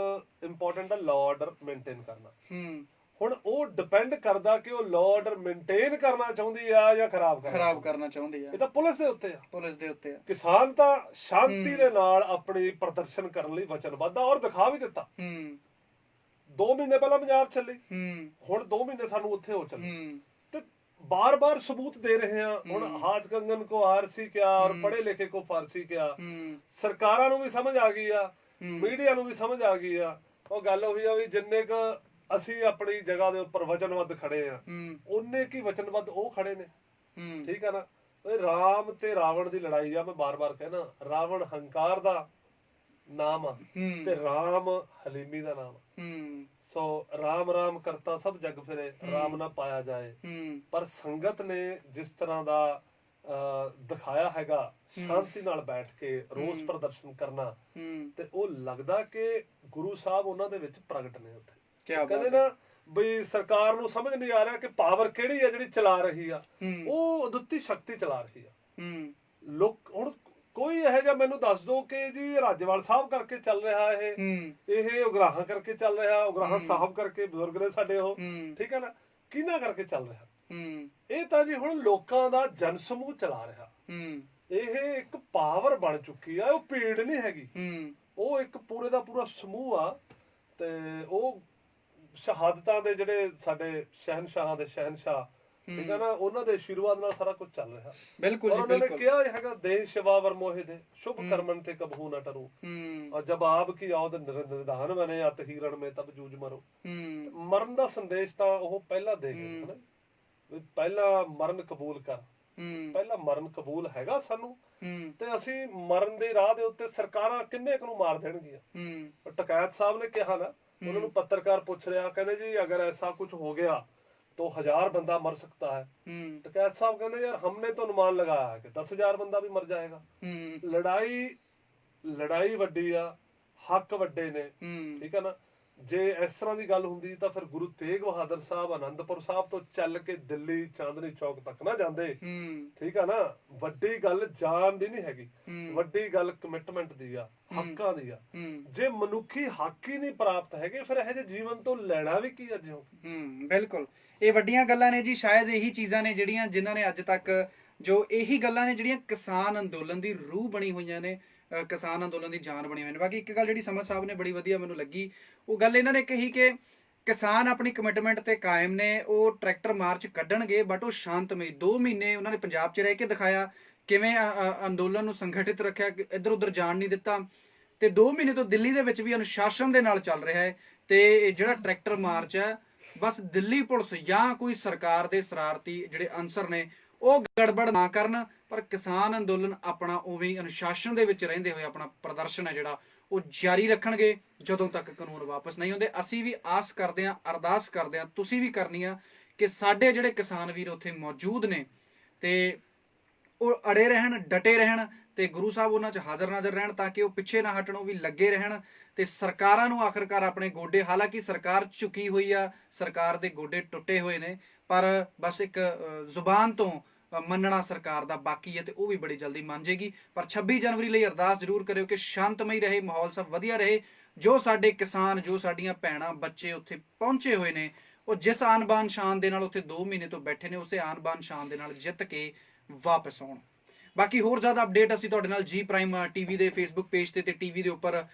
ਇੰਪੋਰਟੈਂਟ ਆ, ਲਾਅ ਆਰਡਰ ਮੇਨਟੇਨ ਕਰਨਾ। ਹੂੰ ਹੁਣ ਉਹ ਡਿਪੈਂਡ ਕਰਦਾ ਕਿ ਉਹ ਲਾਅ ਆਰਡਰ ਮੇਨਟੇਨ ਕਰਨਾ ਚਾਹੁੰਦੀ ਆ ਜਾਂ ਖਰਾਬ ਕਰਨਾ ਚਾਹੁੰਦੀ ਆ। ਇਹ ਤਾਂ ਪੁਲਿਸ ਦੇ ਉੱਤੇ ਆ। ਪੁਲਿਸ ਦੇ ਉੱਤੇ ਆ। ਕਿਸਾਨ ਤਾਂ ਸ਼ਾਂਤੀ ਦੇ ਨਾਲ ਆਪਣੀ ਪ੍ਰਦਰਸ਼ਨ ਕਰਨ ਲਈ ਵਚਨਬੱਧ ਆ ਔਰ ਦਿਖਾ ਵੀ ਦਿੱਤਾ। ਹੂੰ 2 ਮਹੀਨੇ ਪਹਿਲਾਂ ਪੰਜਾਬ ਚੱਲੀ, ਹੂੰ ਹੁਣ 2 ਮਹੀਨੇ ਸਾਨੂੰ ਉੱਥੇ ਹੋ ਚੱਲੇ ਹੂੰ ਤੇ ਬਾਰ-ਬਾਰ ਸਬੂਤ ਦੇ ਰਹੇ ਆ। ਹੁਣ ਹਾਜ ਕੰਗਨ ਕੋ ਆਰਸੀ ਕਿਆ ਔਰ ਪੜ੍ਹੇ ਲਿਖੇ ਕੋ ਫਾਰਸੀ ਕਿਆ। ਹੂੰ ਸਰਕਾਰਾਂ ਨੂੰ ਵੀ ਸਮਝ ਆ ਗਈ ਆ, ਹੂੰ ਮੀਡੀਆ ਨੂੰ ਵੀ ਸਮਝ ਆ ਗਈ ਆ। ਉਹ ਗੱਲ ਉਹੀ ਆ ਵੀ ਜਿੰਨੇ ਕ ਅਸੀਂ ਆਪਣੀ ਜਗ੍ਹਾ ਦੇ ਉੱਪਰ ਵਚਨਬੱਧ ਖੜੇ ਆ, ਹੂੰ ਉਹਨੇ ਕੀ ਵਚਨਬੱਧ ਉਹ ਖੜੇ ਨੇ। ਹੂੰ ਠੀਕ ਆ ਨਾ। ਇਹ ਰਾਮ ਤੇ ਰਾਵਣ ਦੀ ਲੜਾਈ ਆ। ਮੈਂ ਬਾਰ-ਬਾਰ ਕਹਿਣਾ, ਰਾਵਣ ਹੰਕਾਰ ਦਾ ਨਾਮ ਆ ਹੂੰ ਤੇ ਰਾਮ ਹਲੀਮੀ ਦਾ ਨਾਮ ਆ। ਹੂੰ ਸੋ ਰਾਮ ਰਾਮ ਕਰਤਾ ਸਭ ਜਗ ਫਿਰੇ, ਰਾਮ ਨਾ ਪਾਇਆ ਜਾਏ। ਹੂੰ ਪਰ ਸੰਗਤ ਨੇ ਜਿਸ ਤਰ੍ਹਾਂ ਦਾ ਦਿਖਾਇਆ ਹੈਗਾ ਸ਼ਾਂਤੀ ਨਾਲ ਬੈਠ ਕੇ ਰੋਸ ਪ੍ਰਦਰਸ਼ਨ ਕਰਨਾ, ਹੂੰ ਤੇ ਉਹ ਲੱਗਦਾ ਕਿ ਗੁਰੂ ਸਾਹਿਬ ਉਹਨਾਂ ਦੇ ਵਿੱਚ ਪ੍ਰਗਟ ਨੇ ਉੱਥੇ। ਕੀ ਬਾਤ ਕਹਿੰਦੇ ਨਾ ਬਈ ਸਰਕਾਰ ਨੂੰ ਸਮਝ ਨਹੀਂ ਆ ਰਿਹਾ ਕਿ ਪਾਵਰ ਕਿਹੜੀ ਹੈ ਜਿਹੜੀ ਚਲਾ ਰਹੀ ਆ। ਹੂੰ ਉਹ ਅਦੁੱਤੀ ਸ਼ਕਤੀ ਚਲਾ ਰਹੀ ਆ। ਹੂੰ ਲੋਕ ਹੁਣ ਕੋਈ ਇਹੋ ਜਿਹਾ ਮੈਨੂੰ ਦੱਸ ਦਿਓ ਕਿ ਜੀ ਰਾਜੇਵਾਲ ਸਾਹਿਬ ਕਰਕੇ ਚੱਲ ਰਿਹਾ ਹੂੰ ਇਹ ਉਗਰਾਹਾਂ ਕਰਕੇ ਚੱਲ ਰਿਹਾ, ਉਗਰਾਹਾਂ ਸਾਹਿਬ ਕਰਕੇ, ਬਜ਼ੁਰਗ ਨੇ ਸਾਡੇ ਉਹ, ਹੂੰ ਠੀਕ ਹੈ ਨਾ, ਕਿਹਨਾਂ ਕਰਕੇ ਚੱਲ ਰਿਹਾ। ਹੂੰ ਇਹ ਤਾਂ ਜੀ ਹੁਣ ਲੋਕਾਂ ਦਾ ਜਨ ਸਮੂਹ ਚਲਾ ਰਿਹਾ। ਹੂੰ ਇਹ ਇੱਕ ਪਾਵਰ ਬਣ ਚੁੱਕੀ ਆ। ਉਹ ਭੀੜ ਨਹੀਂ ਹੈਗੀ, ਹੂੰ ਉਹ ਇੱਕ ਪੂਰੇ ਦਾ ਪੂਰਾ ਸਮੂਹ ਆ। ਤੇ ਉਹ ਸ਼ਹਾਦਤਾਂ ਦੇ ਜਿਹੜੇ ਸਾਡੇ ਸ਼ਹਿਨਸ਼ਾਹਾਂ ਦੇ ਸ਼ਹਿਨਸ਼ਾਹ, ਠੀਕ ਹੈ ਨਾ, ਉਹਨਾਂ ਦੇ ਆਸ਼ੀਰਵਾਦ ਨਾਲ ਸਾਰਾ ਕੁਝ ਚੱਲ ਰਿਹਾ। ਬਿਲਕੁਲ ਔਰ ਜੀ ਉਹਨਾਂ ਨੇ ਬਿਲਕੁਲ। ਕਿਹਾ ਹੈਗਾ ਦੇਸ਼ ਸ਼ਿਵਾਵਰ ਮੋਹਿ ਦੇ ਸ਼ੁਭ ਕਰਮਨ ਤੇ ਕਬਹੂ ਨਾ ਟਰੂ। ਹੂੰ ਔਰ ਜਬ ਆਪ ਕੀ ਆਉਦ ਨਿਰਧਾਨ ਬਨੇ ਅਤ ਹੀਰਨ ਮੇ ਤਬ ਜੂਝ ਮਰੋ। ਹੂੰ ਮਰਨ ਦਾ ਸੰਦੇਸ਼ ਤਾਂ ਉਹ ਪਹਿਲਾਂ ਦੇ ਗਏ ਹਨਾ, ਵੀ ਪਹਿਲਾਂ ਮਰਨ ਕਬੂਲ ਕਰ। ਹੂੰ ਪਹਿਲਾਂ ਮਰਨ ਕਬੂਲ ਹੈਗਾ ਸਾਨੂੰ, ਹੂੰ ਤੇ ਅਸੀਂ ਮਰਨ ਦੇ ਰਾਹ ਦੇ ਉੱਤੇ ਸਰਕਾਰਾਂ ਕਿੰਨੇ ਕੁ ਨੂੰ ਮਾਰ ਦੇਣਗੀਆਂ। ਹੂੰ ਟਕੈਤ ਸਾਹਿਬ ਨੇ ਕਿਹਾ ਨਾ, ਉਹਨਾਂ ਨੂੰ ਪੱਤਰਕਾਰ ਪੁੱਛ ਰਿਹਾ, ਕਹਿੰਦੇ ਜੀ ਅਗਰ ਐਸਾ ਕੁਝ ਹੋ ਗਿਆ तो 1000 बंदा मर सकता है। तो कैद साहब कहते यार हमने तो अनुमान लगाया है कि 10,000 बंदा भी मर जाएगा। लड़ाई वड्डी आ, हक वड्डे ने, ठीक है ना। जे इस तरह की गल हुंदी तां फिर गुरु तेग बहादुर साहब आनंदपुर साहब तो चल के दिल्ली चांदनी चौक तक ना जांदे, ठीक है ना। वड्डी गल जान दी नहीं हैगी, वड्डी गल कमिटमेंट दी आ, हक्कां दी आ। जे मनुखी हक ही नहीं प्राप्त हैगे फिर इहो जिहे जीवन तो लैना भी की अज। बिल्कुल ਇਹ ਵੱਡੀਆਂ ਗੱਲਾਂ ਨੇ ਜੀ। ਸ਼ਾਇਦ ਇਹੀ ਚੀਜ਼ਾਂ ਨੇ ਜਿਹੜੀਆਂ ਜਿਨ੍ਹਾਂ ਨੇ ਅੱਜ ਤੱਕ ਜੋ ਇਹੀ ਗੱਲਾਂ ਨੇ ਜਿਹੜੀਆਂ ਕਿਸਾਨ ਅੰਦੋਲਨ ਦੀ ਰੂਹ ਬਣੀ ਹੋਈਆਂ ਨੇ, ਕਿਸਾਨ ਅੰਦੋਲਨ ਦੀ ਜਾਨ ਬਣੀ ਹੋਈ ਨੇ। ਬਾਕੀ ਇੱਕ ਗੱਲ ਜਿਹੜੀ ਸਮਝ ਸਾਹਿਬ ਨੇ ਬੜੀ ਵਧੀਆ ਮੈਨੂੰ ਲੱਗੀ, ਉਹ ਗੱਲ ਇਹਨਾਂ ਨੇ ਕਹੀ ਕਿ ਕਿਸਾਨ ਆਪਣੀ ਕਮਿਟਮੈਂਟ ਤੇ ਕਾਇਮ ਨੇ। ਉਹ ਟਰੈਕਟਰ ਮਾਰਚ ਕੱਢਣਗੇ ਬਟ ਉਹ ਸ਼ਾਂਤਮਈ 2 ਮਹੀਨੇ ਉਹਨਾਂ ਨੇ ਪੰਜਾਬ 'ਚ ਰਹਿ ਕੇ ਦਿਖਾਇਆ ਕਿਵੇਂ ਅੰਦੋਲਨ ਨੂੰ ਸੰਗਠਿਤ ਰੱਖਿਆ, ਇੱਧਰ ਉੱਧਰ ਜਾਣ ਨਹੀਂ ਦਿੱਤਾ। ਤੇ 2 ਮਹੀਨੇ ਤੋਂ ਦਿੱਲੀ ਦੇ ਵਿੱਚ ਵੀ ਅਨੁਸ਼ਾਸਨ ਦੇ ਨਾਲ ਚੱਲ ਰਿਹਾ ਹੈ। ਤੇ ਜਿਹੜਾ ਟਰੈਕਟਰ ਮਾਰਚ ਹੈ ਬਸ ਦਿੱਲੀ ਪੁਲਿਸ ਜਾਂ ਕੋਈ ਸਰਕਾਰ ਦੇ ਸ਼ਰਾਰਤੀ ਜਿਹੜੇ ਅਨਸਰ ਨੇ ਉਹ ਗੜਬੜ ਨਾ ਕਰਨ, ਪਰ ਕਿਸਾਨ ਅੰਦੋਲਨ ਆਪਣਾ ਉਵੇਂ ਅਨੁਸ਼ਾਸਨ ਦੇ ਵਿੱਚ ਰਹਿੰਦੇ ਹੋਏ ਆਪਣਾ ਪ੍ਰਦਰਸ਼ਨ ਹੈ ਜਿਹੜਾ ਉਹ ਜਾਰੀ ਰੱਖਣਗੇ ਜਦੋਂ ਤੱਕ ਕਾਨੂੰਨ ਵਾਪਸ ਨਹੀਂ ਆਉਂਦੇ। ਅਸੀਂ ਵੀ ਆਸ ਕਰਦੇ ਹਾਂ, ਅਰਦਾਸ ਕਰਦੇ ਹਾਂ, ਤੁਸੀਂ ਵੀ ਕਰਨੀ ਆ ਕਿ ਸਾਡੇ ਜਿਹੜੇ ਕਿਸਾਨ ਵੀਰ ਉੱਥੇ ਮੌਜੂਦ ਨੇ ਤੇ ਉਹ ਅੜੇ ਰਹਿਣ, ਡਟੇ ਰਹਿਣ ਤੇ ਗੁਰੂ ਸਾਹਿਬ ਉਹਨਾਂ 'ਚ ਹਾਜ਼ਰ ਨਾਜ਼ਰ ਰਹਿਣ ਤਾਂ ਕਿ ਉਹ ਪਿੱਛੇ ਨਾ ਹਟਣ, ਉਹ ਵੀ ਲੱਗੇ ਰਹਿਣ। ਤੇ ਸਰਕਾਰਾਂ ਨੂੰ ਆਖਰਕਾਰ ਆਪਣੇ ਗੋਡੇ, ਹਾਲਾਂਕਿ ਸਰਕਾਰ ਝੁਕੀ ਹੋਈ ਆ, ਸਰਕਾਰ ਦੇ ਗੋਡੇ ਟੁੱਟੇ ਹੋਏ ਨੇ, ਪਰ ਬਸ ਇੱਕ ਜ਼ੁਬਾਨ ਤੋਂ ਮੰਨਣਾ ਸਰਕਾਰ ਦਾ ਬਾਕੀ ਹੈ ਤੇ ਉਹ ਵੀ ਬੜੀ ਜਲਦੀ ਮੰਨ ਜਾਏਗੀ। ਪਰ 26 ਜਨਵਰੀ ਲਈ ਅਰਦਾਸ ਜ਼ਰੂਰ ਕਰਿਓ ਕਿ ਸ਼ਾਂਤਮਈ ਰਹੇ ਮਾਹੌਲ, ਸਭ ਵਧੀਆ ਰਹੇ। ਜੋ ਸਾਡੇ ਕਿਸਾਨ, ਜੋ ਸਾਡੀਆਂ ਭੈਣਾਂ ਬੱਚੇ ਉੱਥੇ ਪਹੁੰਚੇ ਹੋਏ ਨੇ, ਉਹ ਜਿਸ ਆਨ ਬਾਨ ਸ਼ਾਨ ਦੇ ਨਾਲ ਉੱਥੇ 2 ਮਹੀਨੇ ਤੋਂ ਬੈਠੇ ਨੇ, ਉਸੇ ਆਨ ਬਾਨ ਸ਼ਾਨ ਦੇ ਨਾਲ ਜਿੱਤ ਕੇ ਵਾਪਸ ਆਉਣ। ਬਾਕੀ ਹੋਰ ਜ਼ਿਆਦਾ ਅਪਡੇਟ ਅਸੀਂ ਤੁਹਾਡੇ ਨਾਲ ਜੀ ਪ੍ਰਾਈਮ ਟੀਵੀ ਦੇ ਫੇਸਬੁੱਕ ਪੇਜ ਤੇ ਟੀਵੀ ਦੇ ਉੱਪਰ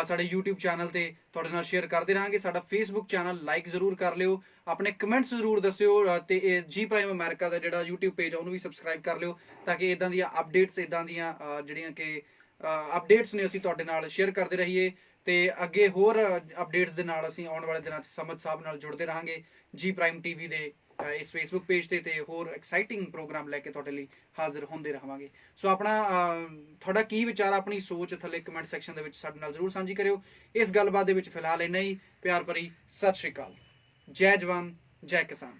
ਸਾਡੇ YouTube ਚੈਨਲ ਤੇ ਤੁਹਾਡੇ ਨਾਲ ਸ਼ੇਅਰ ਕਰਦੇ ਰਹਾਂਗੇ। ਸਾਡਾ ਫੇਸਬੁੱਕ ਚੈਨਲ ਲਾਈਕ ਜ਼ਰੂਰ ਕਰ ਲਿਓ, ਆਪਣੇ ਕਮੈਂਟਸ ਜ਼ਰੂਰ ਦੱਸਿਓ ਤੇ ਇਹ ਜੀ ਪ੍ਰਾਈਮ ਅਮਰੀਕਾ ਦਾ ਜਿਹੜਾ YouTube ਪੇਜ ਆ ਉਹਨੂੰ ਵੀ ਸਬਸਕ੍ਰਾਈਬ ਕਰ ਲਿਓ ਤਾਂ ਕਿ ਇਦਾਂ ਦੀਆਂ ਅਪਡੇਟਸ, ਇਦਾਂ ਦੀਆਂ ਜਿਹੜੀਆਂ ਕਿ ਅਪਡੇਟਸ ਨੇ ਅਸੀਂ ਤੁਹਾਡੇ ਨਾਲ ਸ਼ੇਅਰ ਕਰਦੇ ਰਹੀਏ। ਤੇ ਅੱਗੇ ਹੋਰ ਅਪਡੇਟਸ ਦੇ ਨਾਲ ਅਸੀਂ ਆਉਣ ਵਾਲੇ ਦਿਨਾਂ 'ਚ ਸਮਝ ਸਾਹਿਬ ਨਾਲ ਜੁੜਦੇ ਰਹਾਂਗੇ ਜੀ ਪ੍ਰਾਈਮ ਟੀਵੀ ਦੇ ਇਸ ਫੇਸਬੁੱਕ ਪੇਜ ਤੇ ਹੋਰ ਐਕਸਾਈਟਿੰਗ ਪ੍ਰੋਗਰਾਮ ਲੈ ਕੇ ਤੁਹਾਡੇ ਲਈ ਹਾਜ਼ਰ ਹੁੰਦੇ ਰਹਾਂਗੇ। ਸੋ ਆਪਣਾ ਤੁਹਾਡਾ ਕੀ ਵਿਚਾਰ, ਆਪਣੀ ਸੋਚ ਥੱਲੇ ਕਮੈਂਟ ਸੈਕਸ਼ਨ ਦੇ ਵਿੱਚ ਸਾਡੇ ਨਾਲ ਜ਼ਰੂਰ ਸਾਂਝੀ ਕਰਿਓ। ਇਸ ਗੱਲਬਾਤ ਦੇ ਵਿੱਚ ਫਿਲਹਾਲ ਇੰਨਾ ਹੀ। ਪਿਆਰ ਭਰੀ ਸਤਿ ਸ਼੍ਰੀ ਅਕਾਲ। ਜੈ ਜਵਾਨ, ਜੈ ਕਿਸਾਨ।